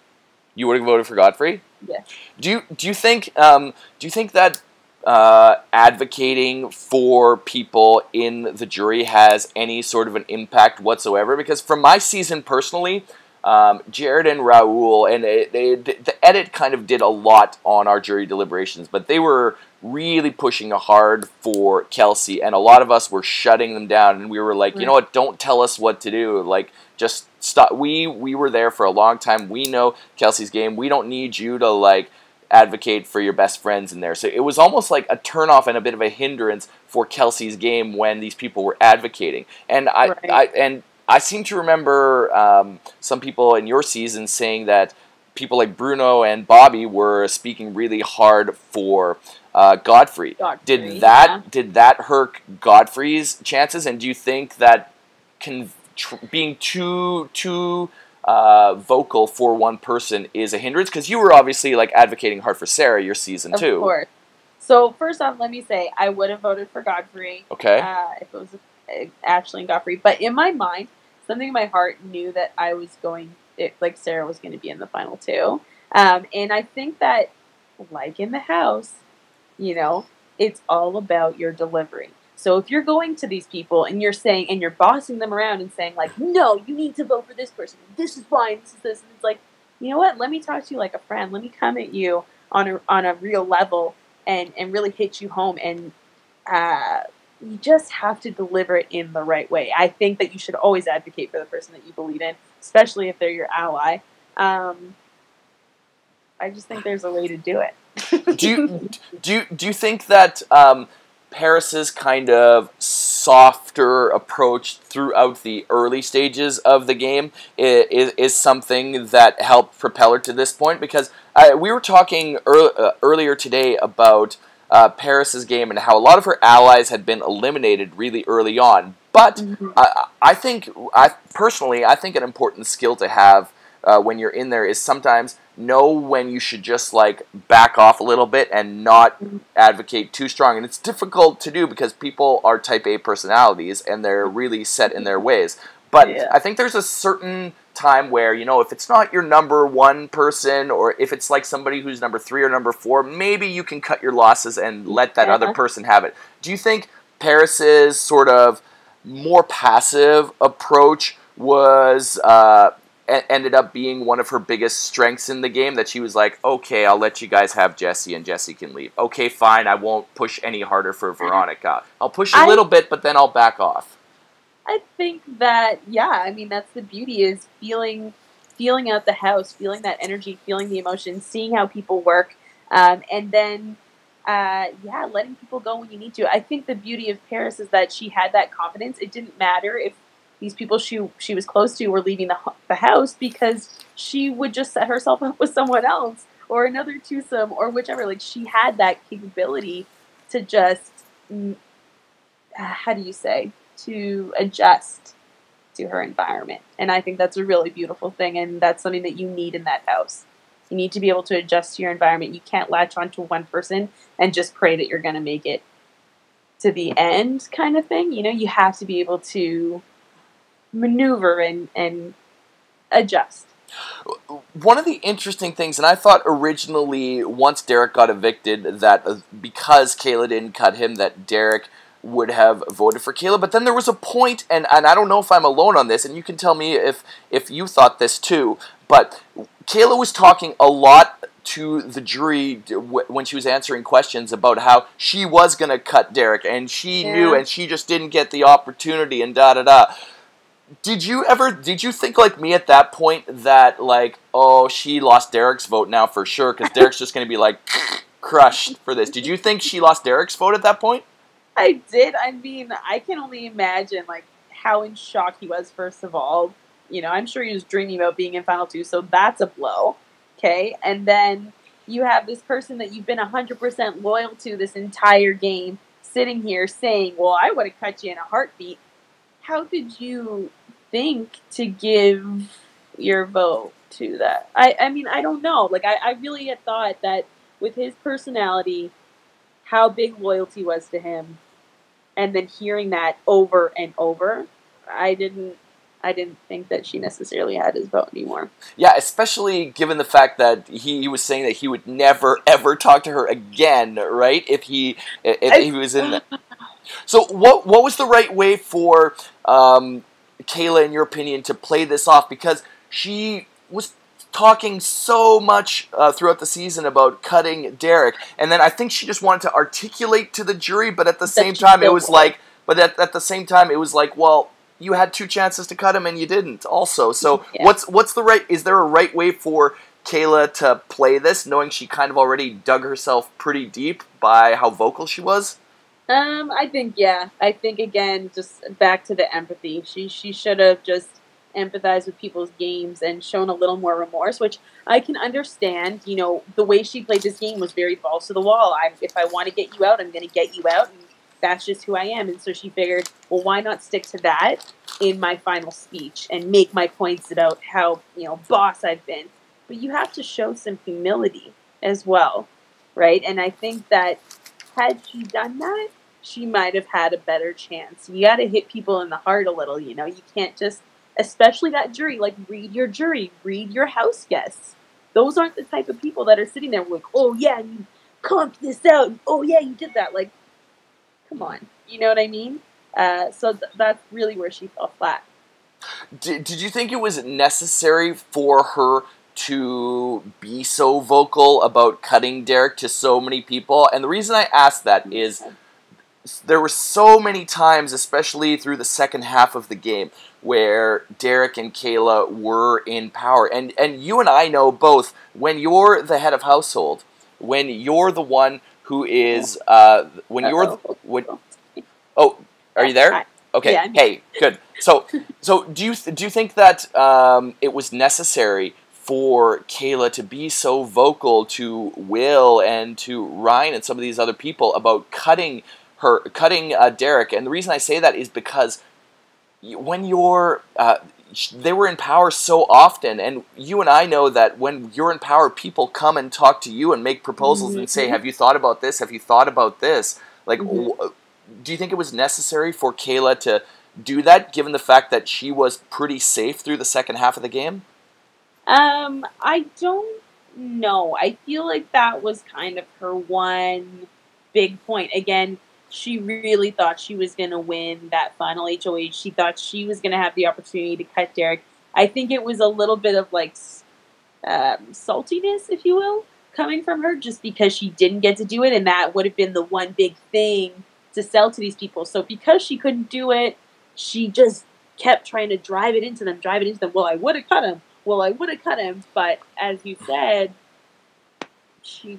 You would have voted for Godfrey? Yes. Do you think that advocating for people in the jury has any sort of an impact whatsoever? Because from my season personally, Jared and Raul, and the edit kind of did a lot on our jury deliberations, but they were really pushing hard for Kelsey, and a lot of us were shutting them down, and we were like, you know what, don't tell us what to do, like, just stop. We were there for a long time. We know Kelsey's game. We don't need you to, like, advocate for your best friends in there. So it was almost like a turnoff and a bit of a hindrance for Kelsey's game when these people were advocating. And I seem to remember some people in your season saying that people like Bruno and Bobby were speaking really hard for Godfrey. Did that hurt Godfrey's chances? And do you think that being too vocal for one person is a hindrance? Because you were obviously like advocating hard for Sarah your season too. Of course. So first off, let me say I would have voted for Godfrey. Okay. If it was Ashley and Godfrey, but in my mind, something in my heart knew that I was like Sarah was going to be in the final two. And I think that, like in the house, it's all about your delivery. So if you're going to these people and you're bossing them around and saying like, no, you need to vote for this person. This is why, this is this. And it's like, you know what? Let me talk to you like a friend. Let me come at you on a real level and really hit you home. And you just have to deliver it in the right way. I think that you should always advocate for the person that you believe in, especially if they're your ally. I just think there's a way to do it. Do you think that Paris's kind of softer approach throughout the early stages of the game is something that helped propel her to this point, because we were talking earlier today about Paris's game and how a lot of her allies had been eliminated really early on. But I think an important skill to have when you're in there is sometimes know when you should just like back off a little bit and not advocate too strong. And it's difficult to do because people are type A personalities and they're really set in their ways. But I think there's a certain time where, you know, if it's not your number one person, or if it's like somebody who's number 3 or number 4, maybe you can cut your losses and let that other person have it. Do you think Paris's sort of more passive approach was ended up being one of her biggest strengths in the game, that she was like, okay, I'll let you guys have Jessie and Jessie can leave. Okay, fine, I won't push any harder for Veronica. I'll push a little bit, but then I'll back off. I think that, I mean, that's the beauty, is feeling out the house, feeling that energy, feeling the emotions, seeing how people work, and then, letting people go when you need to. I think the beauty of Paris is that she had that confidence. It didn't matter if these people she was close to were leaving the house, because she would just set herself up with someone else or another twosome or whichever. Like, she had that capability to just, to adjust to her environment. And I think that's a really beautiful thing, and that's something that you need in that house. You need to be able to adjust to your environment. You can't latch onto one person and just pray that you're going to make it to the end kind of thing. You know, you have to be able to maneuver and adjust. One of the interesting things, and I thought originally once Derek got evicted that because Kayla didn't cut him, that Derek would have voted for Kayla, but then there was a point, and I don't know if I'm alone on this, and you can tell me if you thought this too, but Kayla was talking a lot to the jury when she was answering questions about how she was going to cut Derek, and she knew, and she just didn't get the opportunity, and da-da-da. Did you think like me at that point that, like, oh, she lost Derek's vote now for sure, because Derek's just going to be, like, crushed for this? Did you think she lost Derek's vote at that point? I did. I mean, I can only imagine, like, how in shock he was, first of all. You know, I'm sure he was dreaming about being in Final 2, so that's a blow, okay? And then you have this person that you've been 100% loyal to this entire game sitting here saying, well, I would have cut you in a heartbeat. How could you think to give your vote to that? I mean, I don't know. Like, I really had thought that with his personality, how big loyalty was to him, and then hearing that over and over, I didn't think that she necessarily had his vote anymore. Yeah, especially given the fact that he was saying that he would never ever talk to her again, right? If he was in that. So what was the right way for Kayla, in your opinion, to play this off? Because she was talking so much throughout the season about cutting Derek, and then I think she just wanted to articulate to the jury, but at the same time it was like, well, you had 2 chances to cut him and you didn't also. So what's the right? Is there a right way for Kayla to play this, knowing she kind of already dug herself pretty deep by how vocal she was? I think again, just back to the empathy. She should have just empathized with people's games and shown a little more remorse, which I can understand. You know, the way she played this game was very balls to the wall. If I want to get you out, I'm going to get you out, and that's just who I am. And so she figured, well, why not stick to that in my final speech and make my points about how, you know, boss I've been. But you have to show some humility as well, right? And I think that had she done that, she might have had a better chance. You got to hit people in the heart a little, you know. You can't just, especially that jury, like, read your jury, read your house guests. Those aren't the type of people that are sitting there like, oh, yeah, you comped this out. Oh, yeah, you did that. Like, come on. You know what I mean? So that's really where she fell flat. Did you think it was necessary for her to be so vocal about cutting Derek to so many people? And the reason I asked that is there were so many times, especially through the second half of the game, where Derek and Kayla were in power. And you and I know both, when you're the head of household, when you're the one who is, Are you there? Okay. Yeah, hey, good. So do you think that it was necessary for Kayla to be so vocal to Will and to Ryan and some of these other people about cutting Derek? And the reason I say that is because when they were in power so often, and you and I know that when you're in power, people come and talk to you and make proposals and say, "Have you thought about this? Have you thought about this?" Like, do you think it was necessary for Kayla to do that, given the fact that she was pretty safe through the second half of the game? I don't know. I feel like that was kind of her one big point. Again, she really thought she was going to win that final HOH. She thought she was going to have the opportunity to cut Derek. I think it was a little bit of like saltiness, if you will, coming from her just because she didn't get to do it, and that would have been the one big thing to sell to these people. So because she couldn't do it, she just kept trying to drive it into them. Well, I would have cut him. But as you said, she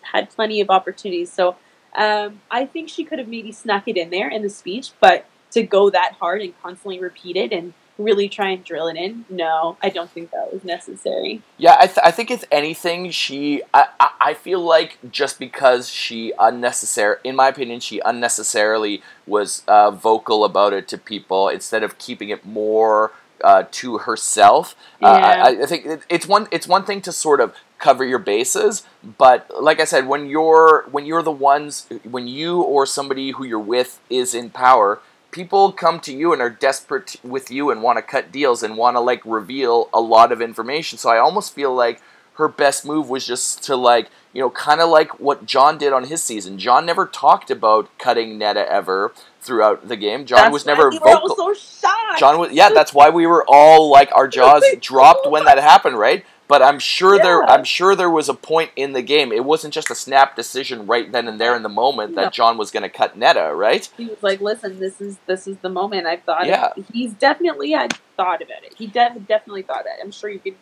had plenty of opportunities. So I think she could have maybe snuck it in there in the speech, but to go that hard and constantly repeat it and really try and drill it in, no, I don't think that was necessary. Yeah, I think if anything, I feel like just because in my opinion, she unnecessarily was vocal about it to people instead of keeping it more to herself. I think it's one thing to sort of cover your bases, but like I said, when you or somebody who you're with is in power, people come to you and are desperate with you and want to cut deals and want to like reveal a lot of information. So I almost feel like her best move was just to like, kind of like what John did on his season. John never talked about cutting Netta ever throughout the game. John was never vocal. Were all so shocked. That's why we were all like, our jaws dropped when that happened, right? But I'm sure there was a point in the game. It wasn't just a snap decision right then and there in the moment that John was going to cut Netta, right? He was like, "Listen, this is the moment I've thought." Yeah, he's definitely had thought about it. He definitely thought that. I'm sure you could.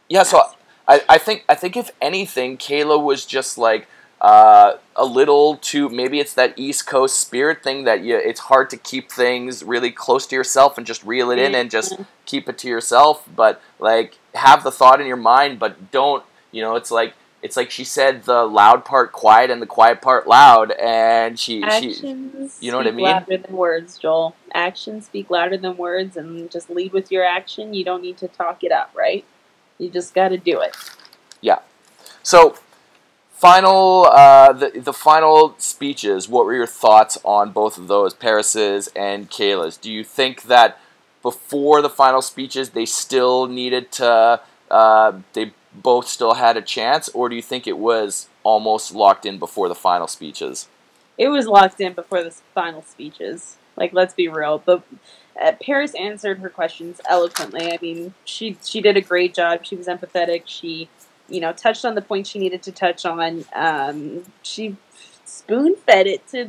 Yeah, so I think if anything, Kayla was just like a little too. Maybe it's that East Coast spirit thing that it's hard to keep things really close to yourself and just reel it in and just keep it to yourself. But like, have the thought in your mind, but don't. It's like she said the loud part quiet and the quiet part loud, and Actions you know what I mean? Louder than words, Joel. Actions speak louder than words, and just lead with your action. You don't need to talk it up, right? You just got to do it. Yeah. So, the final speeches. What were your thoughts on both of those, Paris's and Kayla's? Do you think that before the final speeches they still needed to? They both still had a chance, or do you think it was almost locked in before the final speeches? It was locked in before the final speeches. Like, let's be real. But Paris answered her questions eloquently. I mean, she did a great job. She was empathetic. She, touched on the points she needed to touch on. She spoon-fed it to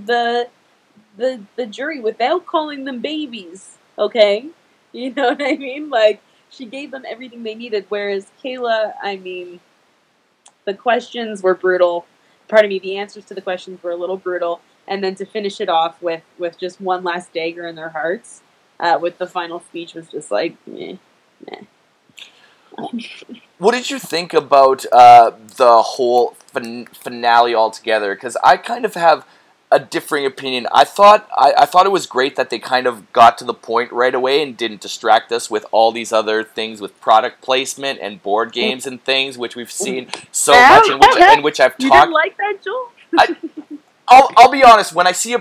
the jury without calling them babies. Okay, you know what I mean? Like, she gave them everything they needed. Whereas Kayla, I mean, the questions were brutal. The answers to the questions were a little brutal. And then to finish it off with just one last dagger in their hearts, with the final speech was just like, meh. What did you think about the whole finale altogether? Because I kind of have a differing opinion. I thought it was great that they kind of got to the point right away and didn't distract us with all these other things with product placement and board games and things, which we've seen so much and which I've talked. You didn't like that, Joel? I'll be honest. When I see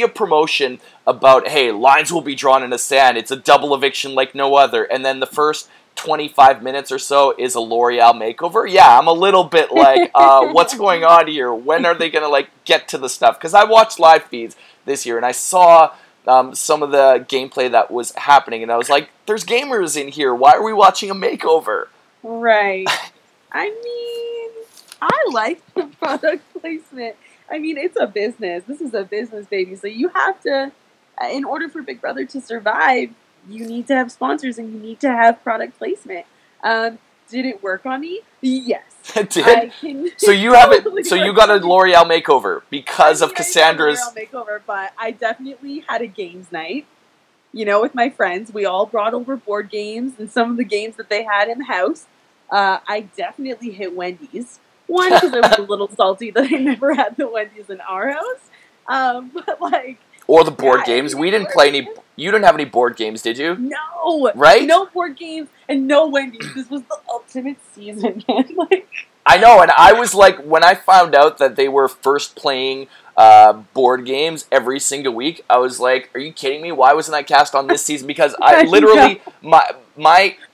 a promotion about, hey, lines will be drawn in the sand, it's a double eviction like no other, and then the first 25 minutes or so is a L'Oreal makeover. Yeah, I'm a little bit like, what's going on here? When are they gonna like get to the stuff? Because I watched live feeds this year and I saw some of the gameplay that was happening, and I was like, there's gamers in here. Why are we watching a makeover? Right. I mean, I like the product placement. I mean, it's a business. This is a business, baby. So you have to, in order for Big Brother to survive, you need to have sponsors and you need to have product placement. Did it work on me? Yes. It did? So you haven't. So you got a L'Oreal makeover because of Cassandra's. I didn't get a L'Oreal makeover, but I definitely had a games night. You know, with my friends, we all brought over board games and some of the games that they had in the house. I definitely hit Wendy's. One, because I was a little salty that I never had the Wendy's in our house. But like. Or the board games. We didn't play any. You didn't have any board games, did you? No. Right? No board games and no Wendy's. This was the ultimate season, man. Like. I know, and I was like, when I found out that they were first playing board games every single week, I was like, are you kidding me? Why wasn't I cast on this season? Because I literally,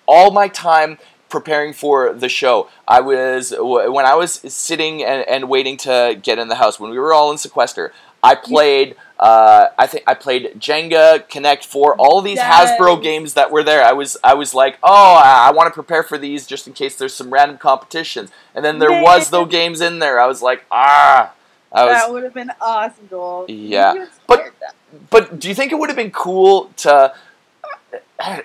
all my time preparing for the show, when I was sitting and waiting to get in the house, when we were all in sequester, I played, I think I played Jenga, Connect 4, all these Hasbro games that were there. I was like, oh, I want to prepare for these just in case there's some random competitions. And then there was those games in there. I was like, that would have been awesome, Joel. Yeah. But do you think it would have been cool to...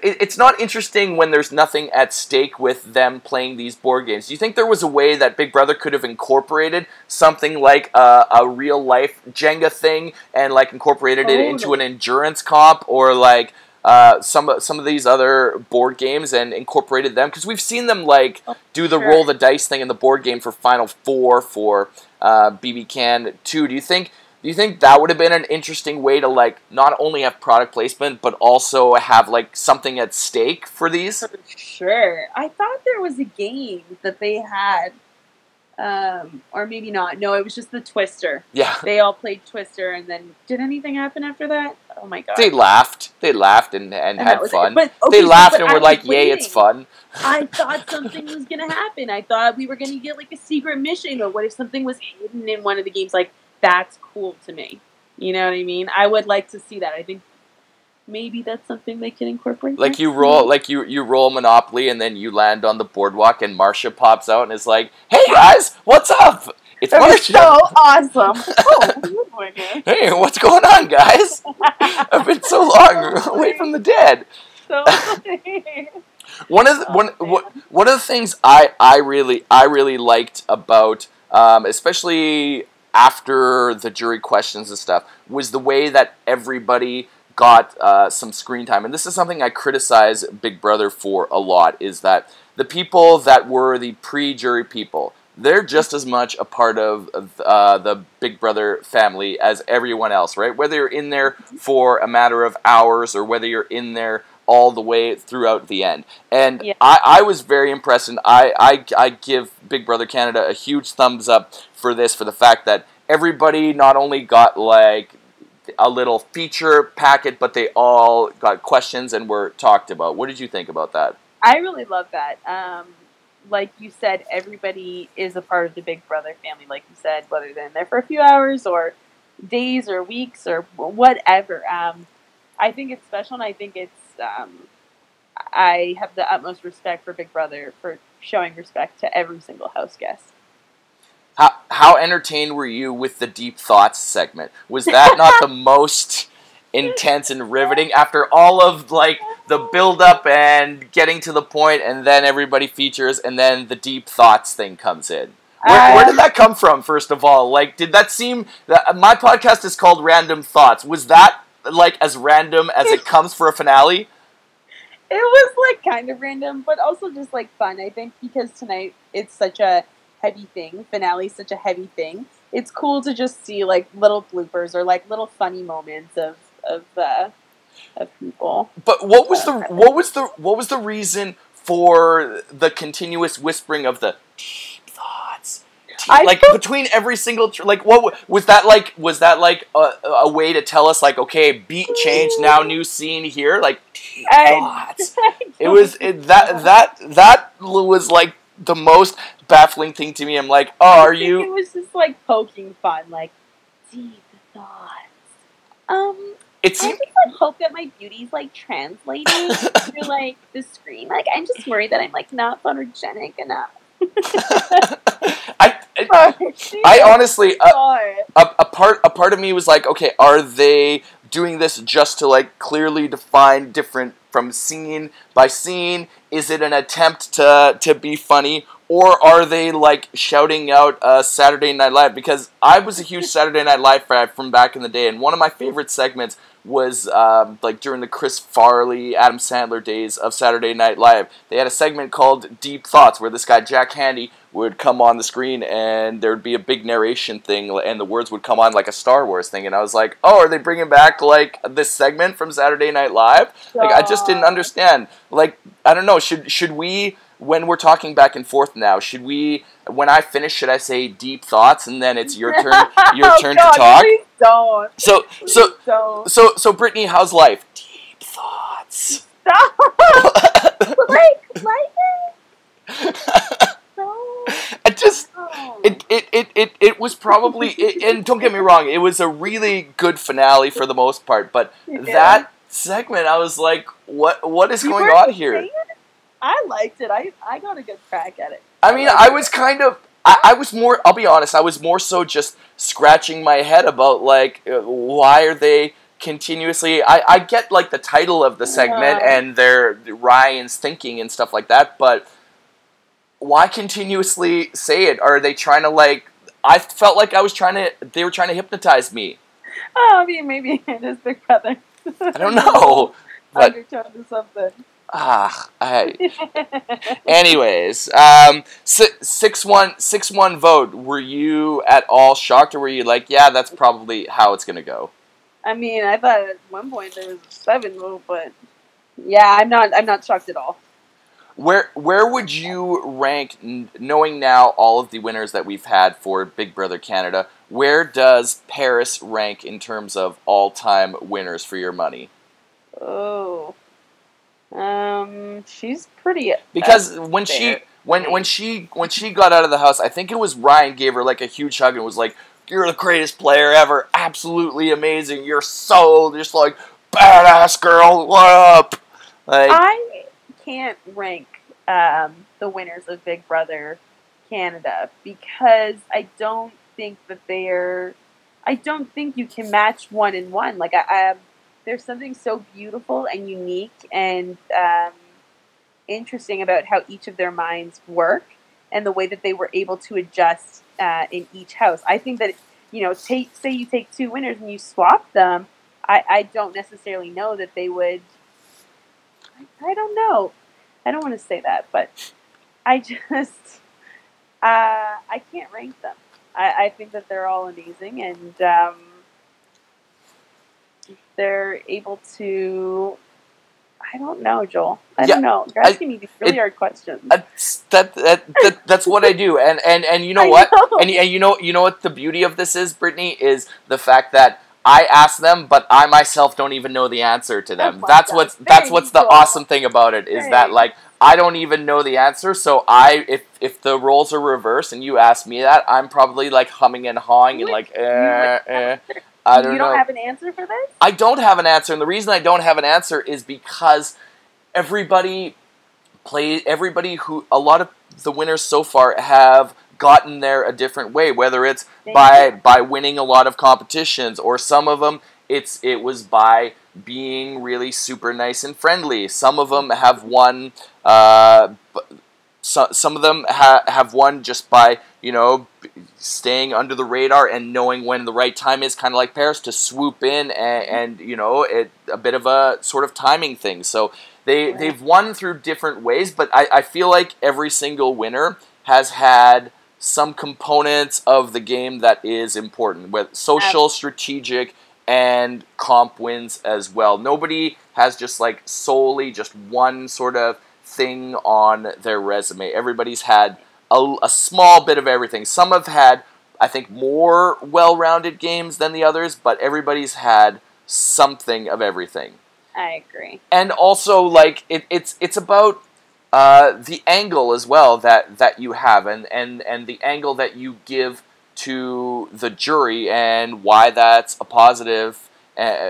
It's not interesting when there's nothing at stake with them playing these board games. Do you think there was a way that Big Brother could have incorporated something like a real-life Jenga thing and like incorporated it into an endurance comp or like some of these other board games and incorporated them? Because we've seen them like do the roll the dice thing in the board game for Final Four for BB Can 2. Do you think that would have been an interesting way to like not only have product placement but also have like something at stake for these? For sure. I thought there was a game that they had, or maybe not. No, it was just the Twister. Yeah. They all played Twister, and then did anything happen after that? Oh my god. They laughed and had fun. But, they laughed and were like, "Yay, it's fun." I thought something was gonna happen. I thought we were gonna get like a secret mission, or what if something was hidden in one of the games? Like. That's cool to me. You know what I mean? I would like to see that. I think maybe that's something they can incorporate. Like you roll, you roll Monopoly, and then you land on the boardwalk, and Marcia pops out and is like, "Hey guys, what's up? It's Marcia." So awesome. Oh, hey, what's going on, guys? I've been so long away from the dead. So funny. One of the things I really liked about, especially after the jury questions and stuff, was the way that everybody got some screen time. And this is something I criticize Big Brother for a lot, is that the people that were the pre-jury people, they're just as much a part of the Big Brother family as everyone else, right? Whether you're in there for a matter of hours or whether you're in there all the way throughout the end. And yeah. I was very impressed, and I give Big Brother Canada a huge thumbs up for this, for the fact that everybody not only got like a little feature packet, but they all got questions and were talked about. What did you think about that? I really love that. Like you said, everybody is a part of the Big Brother family, like you said, whether they're in there for a few hours or days or weeks or whatever. I think it's special, and I think it's I have the utmost respect for Big Brother for showing respect to every single house guest. How entertained were you with the Deep Thoughts segment? Was that not the most intense and riveting after all of like the build-up and getting to the point, and then everybody features, and then the Deep Thoughts thing comes in? Where did that come from, first of all? Like, did that seem... my podcast is called Random Thoughts. Was that like as random as it comes for a finale? It was like kind of random, but also just like fun. I think because tonight it's such a heavy thing. Finale's such a heavy thing. It's cool to just see like little bloopers or like little funny moments of people. But what was the reason for the continuous whispering of the deep thoughts? Like between every single like what was that like? Was that like a way to tell us like, okay, beat change, now new scene here, like deep thoughts? That was like the most baffling thing to me. I'm like, oh, are you? It was just like poking fun, like deep thoughts. I just like hope that my beauty's like translating through like the screen. Like I'm just worried that I'm like not photogenic enough. I honestly, a part of me was like, okay, are they doing this just to like clearly define different from scene by scene? Is it an attempt to be funny? Or are they like shouting out Saturday Night Live? Because I was a huge Saturday Night Live fan from back in the day, and one of my favorite segments was like during the Chris Farley, Adam Sandler days of Saturday Night Live. They had a segment called Deep Thoughts, where this guy Jack Handy would come on the screen, and there would be a big narration thing, and the words would come on like a Star Wars thing. And I was like, oh, are they bringing back like this segment from Saturday Night Live? Like, I just didn't understand. Like, I don't know. Should we? When we're talking back and forth now, should we, when I finish, should I say deep thoughts and then it's your turn to talk? Please don't. So Britney, how's life? Deep thoughts. Stop. like I just it was probably and don't get me wrong, it was a really good finale for the most part, but that segment I was like, what is going on here? I liked it. I got a good crack at it. I mean, I was kind of, I was more, I'll be honest, I was more so just scratching my head about, like, why are they continuously, I get, like, the title of the segment and their Ryan's thinking and stuff like that, but why continuously say it? Are they trying to, like, I felt like they were trying to hypnotize me. Oh, I mean, maybe it is Big Brother. I don't know. But undertone to something. Anyways, 6-1 vote. Were you at all shocked, or were you like, yeah, that's probably how it's gonna go? I mean, I thought at one point there was a 7 vote, but yeah, I'm not shocked at all. Where would you rank, knowing now all of the winners that we've had for Big Brother Canada? Where does Paris rank in terms of all-time winners for your money? Oh. She's pretty. Because when she got out of the house, I think it was Ryan gave her like a huge hug and was like, "You're the greatest player ever, absolutely amazing. You're so just like badass girl. What up?" Like, I can't rank the winners of Big Brother Canada because I don't think that I don't think you can match 1 and 1. Like there's something so beautiful and unique and interesting about how each of their minds work and the way that they were able to adjust in each house. I think that, say you take 2 winners and you swap them, I don't necessarily know that they would. I don't know. I don't want to say that, but I just I can't rank them. I think that they're all amazing and they're able to. I don't know, Joel. I don't know. You're asking me these really hard questions. That's what I do, and you know what? And you know what the beauty of this is, Britney, is the fact that I ask them, but I myself don't even know the answer to them. That's what's the awesome thing about it is that like I don't even know the answer. So if the roles are reversed and you ask me that, I'm probably like humming and hawing and like I don't know. You don't have an answer for this? I don't have an answer, and the reason I don't have an answer is because a lot of the winners so far have gotten there a different way, whether it's by winning a lot of competitions, or some of them it was by being really super nice and friendly. Some of them have won some of them have won just by, staying under the radar and knowing when the right time is, kind of like Paris, to swoop in and a bit of a sort of timing thing. So they've won through different ways, but I feel like every single winner has had some components of the game that is important, with social, strategic, and comp wins as well. Nobody has just like solely just one sort of thing on their resume. Everybody's had a small bit of everything. Some have had, I think, more well-rounded games than the others, but everybody's had something of everything. I agree. And also, like, it's about the angle as well that you have, and the angle that you give to the jury, and why that's a positive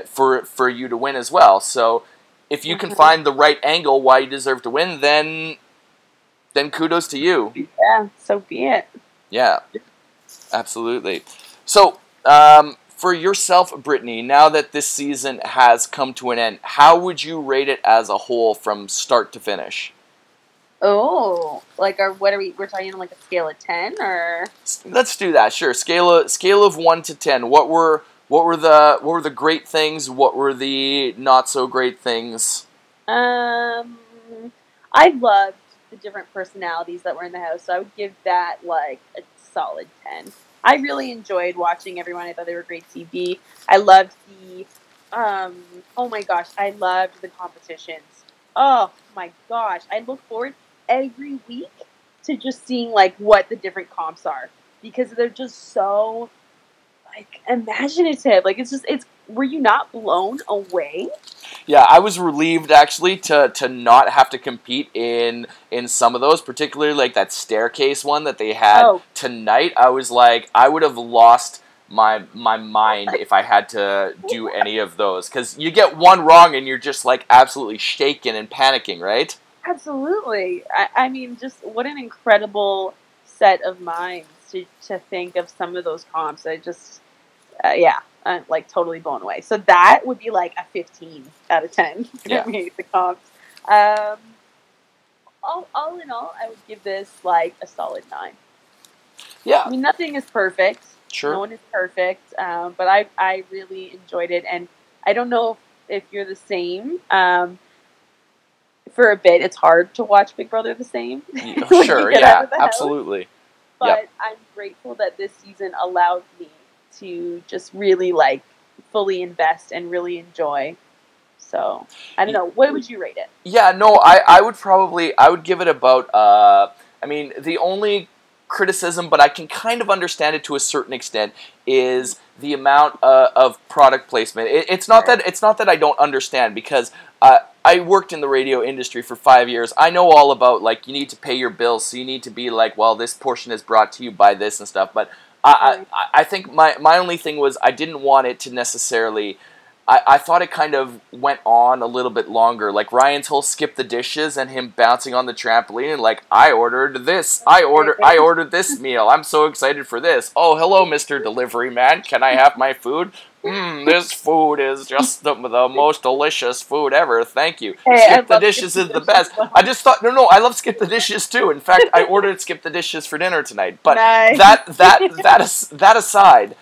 for you to win as well. So if you can find the right angle why you deserve to win, then kudos to you. Yeah, so be it. Yeah, absolutely. So for yourself, Britnee, now that this season has come to an end, how would you rate it as a whole from start to finish? Oh, like, we're talking on like a scale of 10, or? Let's do that. Sure. Scale of 1 to 10. What were the great things? What were the not so great things? I loved the different personalities that were in the house, so I would give that like a solid 10. I really enjoyed watching everyone. I thought they were great TV. I loved oh my gosh, I loved the competitions. Oh my gosh, I look forward every week to just seeing like what the different comps are, because they're just so like imaginative. Like it's were you not blown away? Yeah, I was relieved actually to not have to compete in some of those, particularly like that staircase one that they had tonight. I was like, I would have lost my mind if I had to do any of those, because you get one wrong and you're just like absolutely shaken and panicking, right? Absolutely. I mean, just what an incredible set of minds to think of some of those comps. I just, I'm like totally blown away. So that would be like a 15 out of 10 for me, the comps. All in all, I would give this like a solid 9. Yeah. I mean, nothing is perfect. Sure. No one is perfect. But I really enjoyed it. And I don't know if you're the same. For a bit, it's hard to watch Big Brother the same. Sure, yeah, absolutely. But I'm grateful that this season allowed me to just really like fully invest and really enjoy. So I don't know. What would you rate it? Yeah, no, I would give it about. I mean, the only criticism, but I can kind of understand it to a certain extent, is the amount of product placement. It's not that I don't understand, because I worked in the radio industry for 5 years. I know all about, like, you need to pay your bills, so you need to be like, well, this portion is brought to you by this and stuff. But I think my only thing was I didn't want it to necessarily. I thought it kind of went on a little bit longer. Like Ryan's whole skip the dishes and him bouncing on the trampoline and like, I ordered this. I ordered this meal. I'm so excited for this. Oh, hello, Mr. Delivery Man. Can I have my food? This food is just the most delicious food ever. Thank you. Hey, Skip the dishes is the best. I just thought, no, I love Skip the Dishes too. In fact, I ordered Skip the Dishes for dinner tonight. But nice. that aside,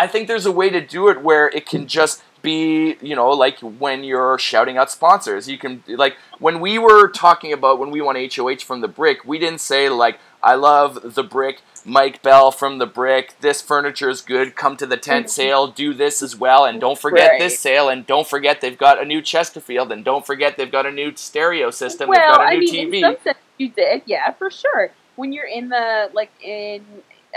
I think there's a way to do it where it can just be, like when you're shouting out sponsors. You can, like, when we were talking about when we won HOH from The Brick, we didn't say, like, I love The Brick, Mike Bell from The Brick, this furniture is good, come to the tent sale, do this as well, and don't forget this sale, and don't forget they've got a new Chesterfield, and don't forget they've got a new stereo system, they've got a new TV. In some sense you did, yeah, for sure. When you're in the, like,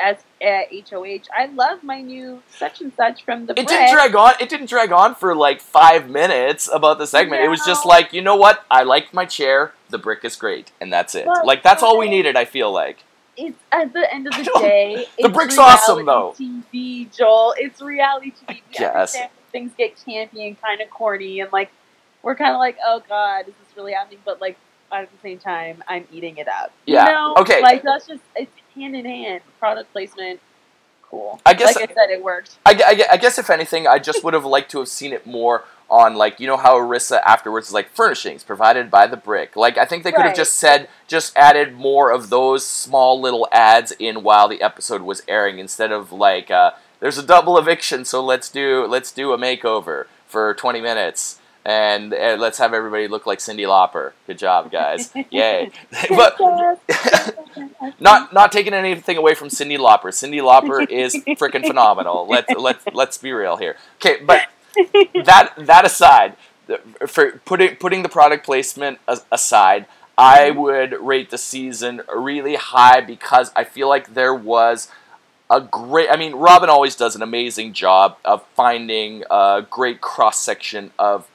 as HOH, I love my new such and such from The Brick. It didn't drag on for like 5 minutes about the segment. No. It was just like, you know what? I liked my chair. The Brick is great, and that's it. Well, like that's all we needed. I feel like it's at the end of the day. The Brick's awesome though. TV, Joel. It's reality TV. Yes. Things get campy and kind of corny, and like we're kind of like, oh god, is this really happening? But like at the same time, I'm eating it up. Yeah. Okay. Like that's just it's hand in hand. Product placement, cool. I guess, like I said, it worked. I guess if anything, I just would have liked to have seen it more on, like, you know how Arissa afterwards is like, furnishings provided by The Brick. Like, I think they could have just added more of those small little ads in while the episode was airing, instead of like, there's a double eviction, so let's do a makeover for 20 minutes. And let's have everybody look like Cyndi Lauper. Good job, guys! Yay! But not taking anything away from Cyndi Lauper. Cyndi Lauper is freaking phenomenal. Let's be real here. Okay, but that aside, for putting the product placement aside, I would rate the season really high, because I feel like there was Robin always does an amazing job of finding a great cross section of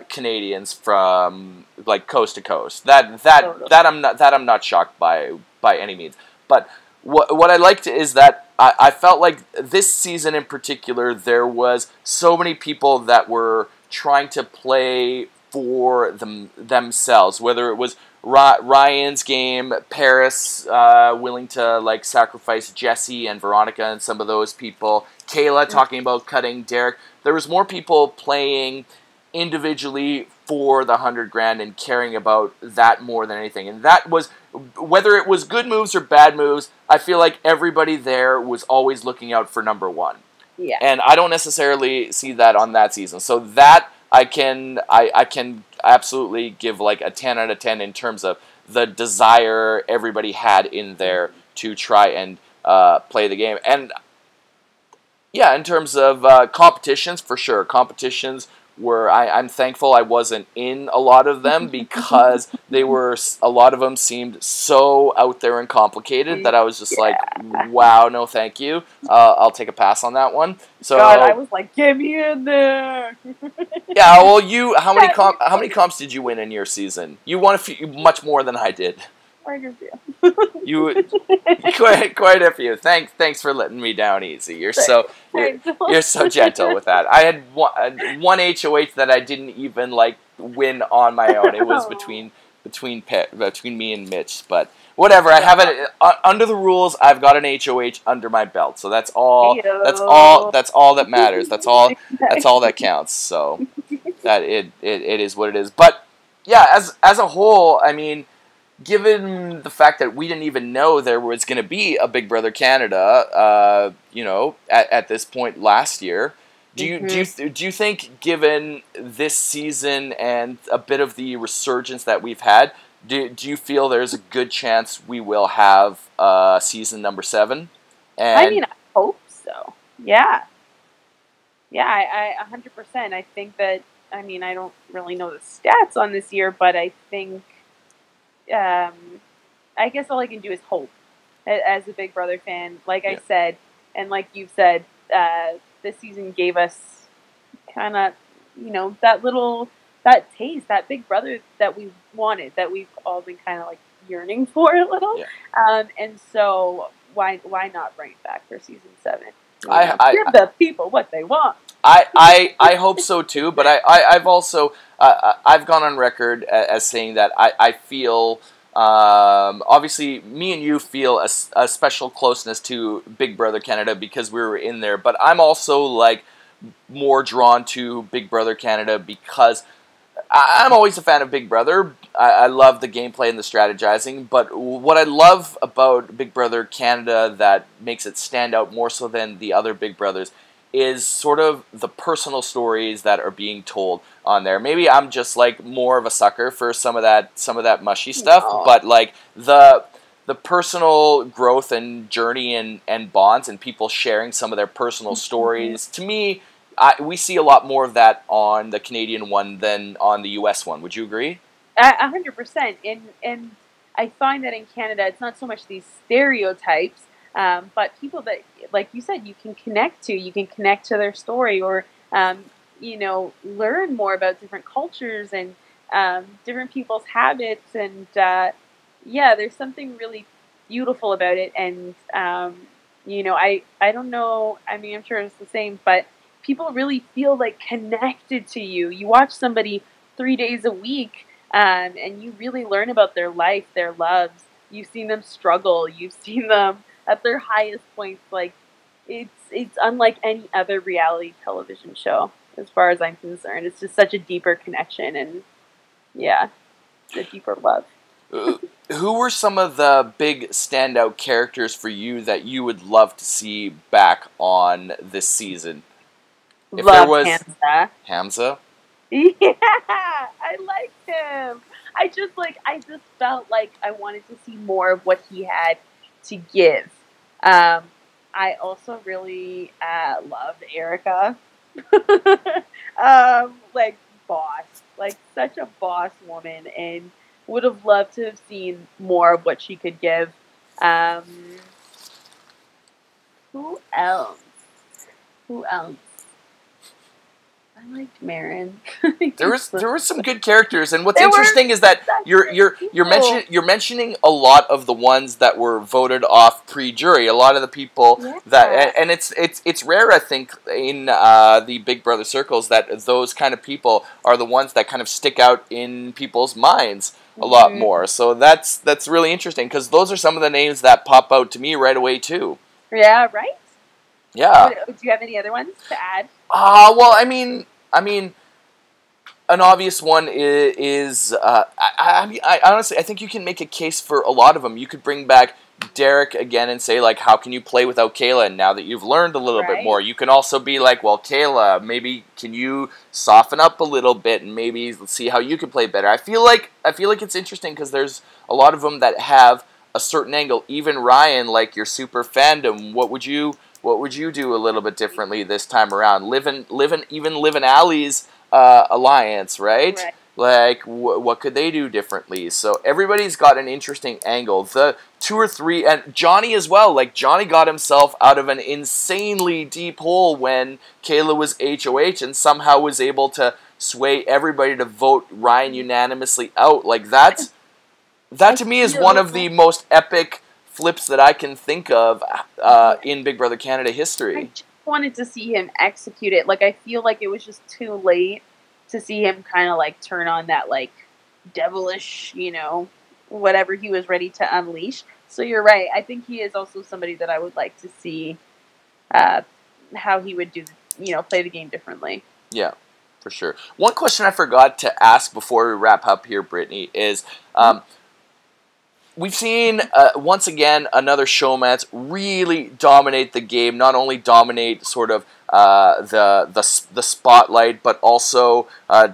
Canadians from like coast to coast. That I'm not shocked by any means. But what I liked is that I felt like this season in particular, there was so many people that were trying to play for themselves, whether it was Ryan's game, Paris willing to like sacrifice Jesse and Veronica and some of those people. Kayla talking about cutting Derek. There was more people playing individually for the $100,000 and caring about that more than anything. And that was, whether it was good moves or bad moves, I feel like everybody there was always looking out for number one. Yeah. And I don't necessarily see that on that season. So that I can absolutely give like a 10 out of 10 in terms of the desire everybody had in there to try and play the game. And yeah, in terms of competitions, for sure. Competitions were, I'm thankful I wasn't in a lot of them because they were, a lot of them seemed so out there and complicated that I was just like, wow, no thank you. I'll take a pass on that one. So God, I was like, get me in there. Yeah, well, how many comps did you win in your season? You won a few, much more than I did. Quite a few. You quite a few. Thanks for letting me down easy. You're so gentle with that. I had one HOH that I didn't even like win on my own. It was between me and Mitch, but whatever. I have it under the rules. I've got an HOH under my belt, so that's all. That's all that matters. That's all that counts. So that it is what it is. But yeah, as a whole, I mean, given the fact that we didn't even know there was going to be a Big Brother Canada, at this point last year, do you think, given this season and a bit of the resurgence that we've had, do you feel there's a good chance we will have season number 7? And I mean, I hope so. Yeah. Yeah, I 100%. I think that, I mean, I don't really know the stats on this year, but I think, I guess all I can do is hope as a Big Brother fan. Like I said, and like you've said, this season gave us kind of, that taste, that Big Brother that we wanted, that we've all been kind of like yearning for a little. Yeah. And so why not bring it back for season 7? Give the people what they want. I hope so too, but I've also I've gone on record as saying that I feel obviously me and you feel a special closeness to Big Brother Canada because we were in there, but I'm also like more drawn to Big Brother Canada because I'm always a fan of Big Brother. I love the gameplay and the strategizing, but what I love about Big Brother Canada that makes it stand out more so than the other Big Brothers is sort of the personal stories that are being told on there. Maybe I'm just like more of a sucker for some of that mushy stuff, but like the personal growth and journey and bonds and people sharing some of their personal stories, to me, we see a lot more of that on the Canadian one than on the US one. Would you agree? 100%. And I find that in Canada, it's not so much these stereotypes, but people that, like you said, you can connect to their story or, learn more about different cultures and different people's habits. And, there's something really beautiful about it. And, I don't know, I mean, I'm sure it's the same, but people really feel like connected to you. You watch somebody 3 days a week, and you really learn about their life, their loves. You've seen them struggle. You've seen them at their highest points. Like, it's unlike any other reality television show, as far as I'm concerned. It's just such a deeper connection and, a deeper love. Who were some of the big standout characters for you that you would love to see back on this season? If Love there was Hamza. Hamza? Yeah, I liked him. I just felt like I wanted to see more of what he had to give. I also really loved Erica. Such a boss woman, and would have loved to have seen more of what she could give. Who else? I liked Marin. There were some good characters, and what's interesting is that you're mentioning a lot of the ones that were voted off pre-jury. A lot of the people that, and it's rare, I think, in the Big Brother circles that those kind of people are the ones that kind of stick out in people's minds. a lot more. So that's really interesting because those are some of the names that pop out to me right away too. Yeah, right? Yeah. Do you have any other ones to add? Well, I mean, an obvious one is I honestly, I think you can make a case for a lot of them. You could bring back Derek again and say, like, how can you play without Kayla? And now that you've learned a little bit more, you can also be like, well, Kayla, maybe can you soften up a little bit and maybe see how you can play better. I feel like it's interesting because there's a lot of them that have a certain angle. Even Ryan, like your super fandom, what would you do a little bit differently this time around? Live in Allie's alliance, right? Like, what could they do differently? So everybody's got an interesting angle. The 2 or 3, and Johnny as well. Like, Johnny got himself out of an insanely deep hole when Kayla was HOH and somehow was able to sway everybody to vote Ryan unanimously out. Like, that to me is one of the most epic flips that I can think of in Big Brother Canada history. I just wanted to see him execute it. Like, I feel like it was just too late to see him kind of, like, turn on that, like, devilish, whatever he was ready to unleash. So you're right. I think he is also somebody that I would like to see how he would do, play the game differently. Yeah, for sure. One question I forgot to ask before we wrap up here, Britnee, is we've seen, once again, another showmance really dominate the game. Not only dominate sort of the spotlight, but also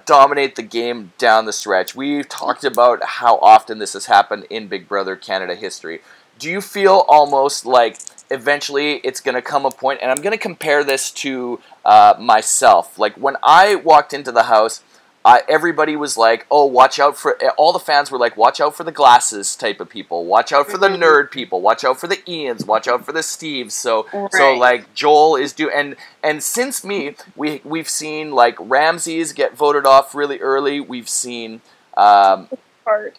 dominate the game down the stretch. We've talked about how often this has happened in Big Brother Canada history. Do you feel almost like eventually it's going to come a point, and I'm going to compare this to myself. Like, when I walked into the house, everybody was like, oh, watch out for, all the fans were like, watch out for the glasses type of people, watch out for the nerd people, watch out for the Ians, watch out for the Steves. So like, Joel is and since we've seen, like, Ramses get voted off really early. We've seen,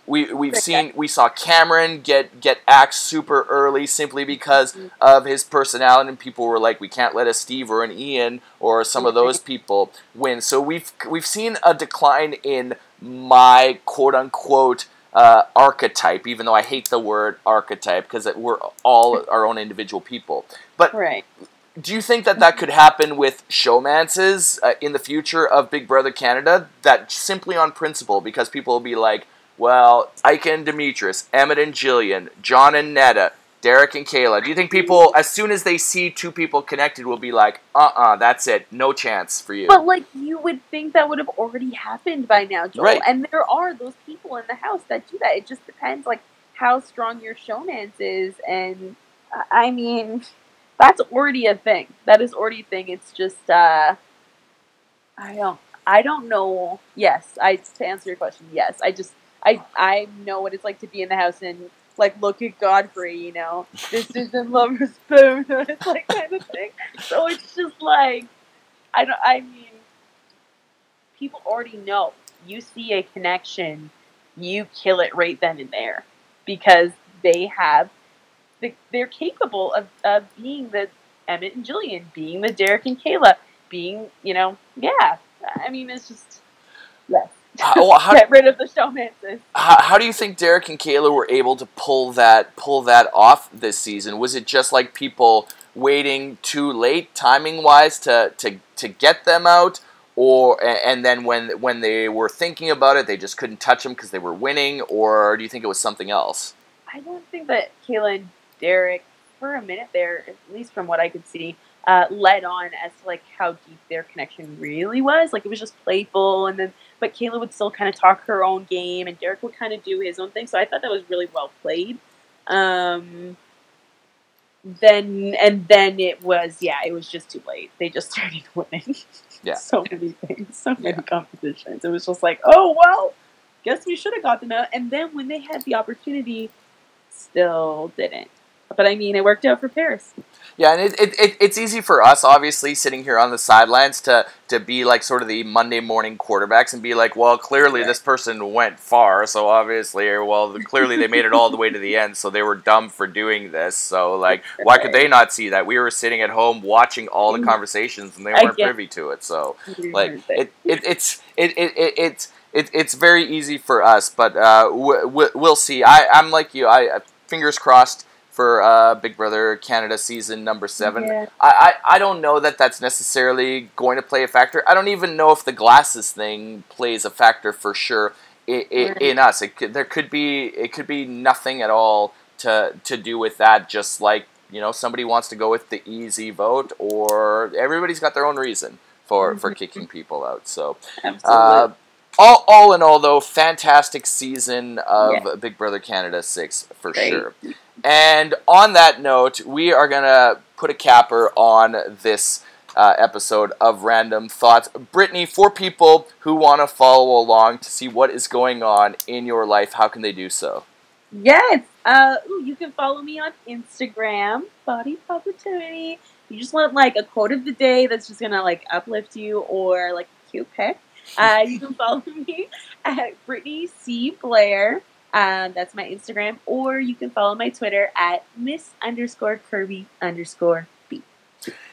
we saw Cameron get axed super early simply because of his personality, and people were like, we can't let a Steve or an Ian or some of those people win. So we've seen a decline in my quote unquote archetype, even though I hate the word archetype because we're all our own individual people. But do you think that could happen with showmances in the future of Big Brother Canada? That simply on principle, because people will be like, well, Ike and Demetrius, Emmett and Jillian, John and Netta, Derek and Kayla. Do you think people, as soon as they see two people connected, will be like, that's it, no chance for you? But, like, you would think that would have already happened by now, Joel. Right. And there are those people in the house that do that. It just depends, like, how strong your showmance is. And, I mean, that's already a thing. That is already a thing. It's just, I don't know. Yes, to answer your question, yes. I know what it's like to be in the house and, like, look at Godfrey, this isn't Lover's Spoon, it's like kind of thing. So it's just like, I mean, people already know. You see a connection, you kill it right then and there, because they're capable of being the Emmett and Jillian, being the Derek and Kayla, being, I mean, it's just, yes. Get rid of the showmances. How do you think Derek and Kayla were able to pull that off this season? Was it just like people waiting too late, timing wise, to get them out, and then when they were thinking about it, they just couldn't touch them because they were winning, or do you think it was something else? I don't think that Kayla and Derek, for a minute there, at least from what I could see, led on as to, like, how deep their connection really was. Like, it was just playful, but Kayla would still kind of talk her own game, and Derek would kind of do his own thing. So I thought that was really well played. Then it was just too late. They just started winning. Yeah. So many things, so many competitions. It was just like, oh, well, guess we should have got them out. And then when they had the opportunity, still didn't. But I mean, it worked out for Paris. Yeah, and it's easy for us, obviously, sitting here on the sidelines to be like sort of the Monday morning quarterbacks and be like, well, clearly this person went far, so obviously, clearly they made it all the way to the end, so they were dumb for doing this. So, like, why could they not see that? We were sitting at home watching all the conversations, and they weren't privy to it. So, like, it's it's very easy for us, but we'll see. I'm like you. Fingers crossed for Big Brother Canada season number 7. Yeah. I don't know that that's necessarily going to play a factor. I don't even know if the glasses thing plays a factor for sure in us. It could be nothing at all to do with that. Just like, you know, somebody wants to go with the easy vote, or everybody's got their own reason for kicking people out. So, all in all, though, fantastic season of Big Brother Canada 6 for sure. And on that note, we are going to put a capper on this episode of Random Thoughts. Britnee, for people who want to follow along to see what is going on in your life, how can they do so? Yes. You can follow me on Instagram, Body Positivity. You just want like a quote of the day that's just going to like uplift you, or like a cute pic. You can follow me at Britnee C. Blair. That's my Instagram, or you can follow my Twitter at Miss_Kirby_B.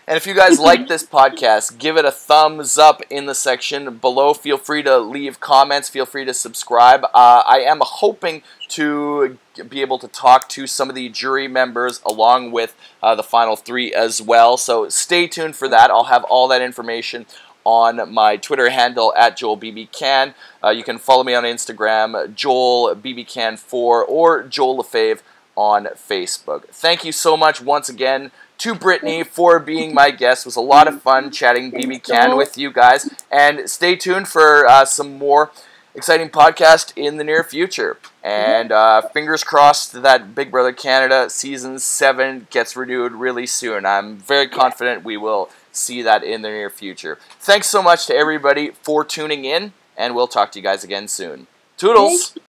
And if you guys like this podcast, give it a thumbs up in the section below. Feel free to leave comments. Feel free to subscribe. I am hoping to be able to talk to some of the jury members along with the final 3 as well. So stay tuned for that. I'll have all that information on my Twitter handle at JoelBBCan. You can follow me on Instagram, JoelBBCan4, or Joel Lefebvre on Facebook. Thank you so much once again to Britnee for being my guest. It was a lot of fun chatting BBCan with you guys. And stay tuned for some more exciting podcast in the near future. And fingers crossed that Big Brother Canada Season 7 gets renewed really soon. I'm very confident we will see that in the near future. Thanks so much to everybody for tuning in, and we'll talk to you guys again soon. Toodles!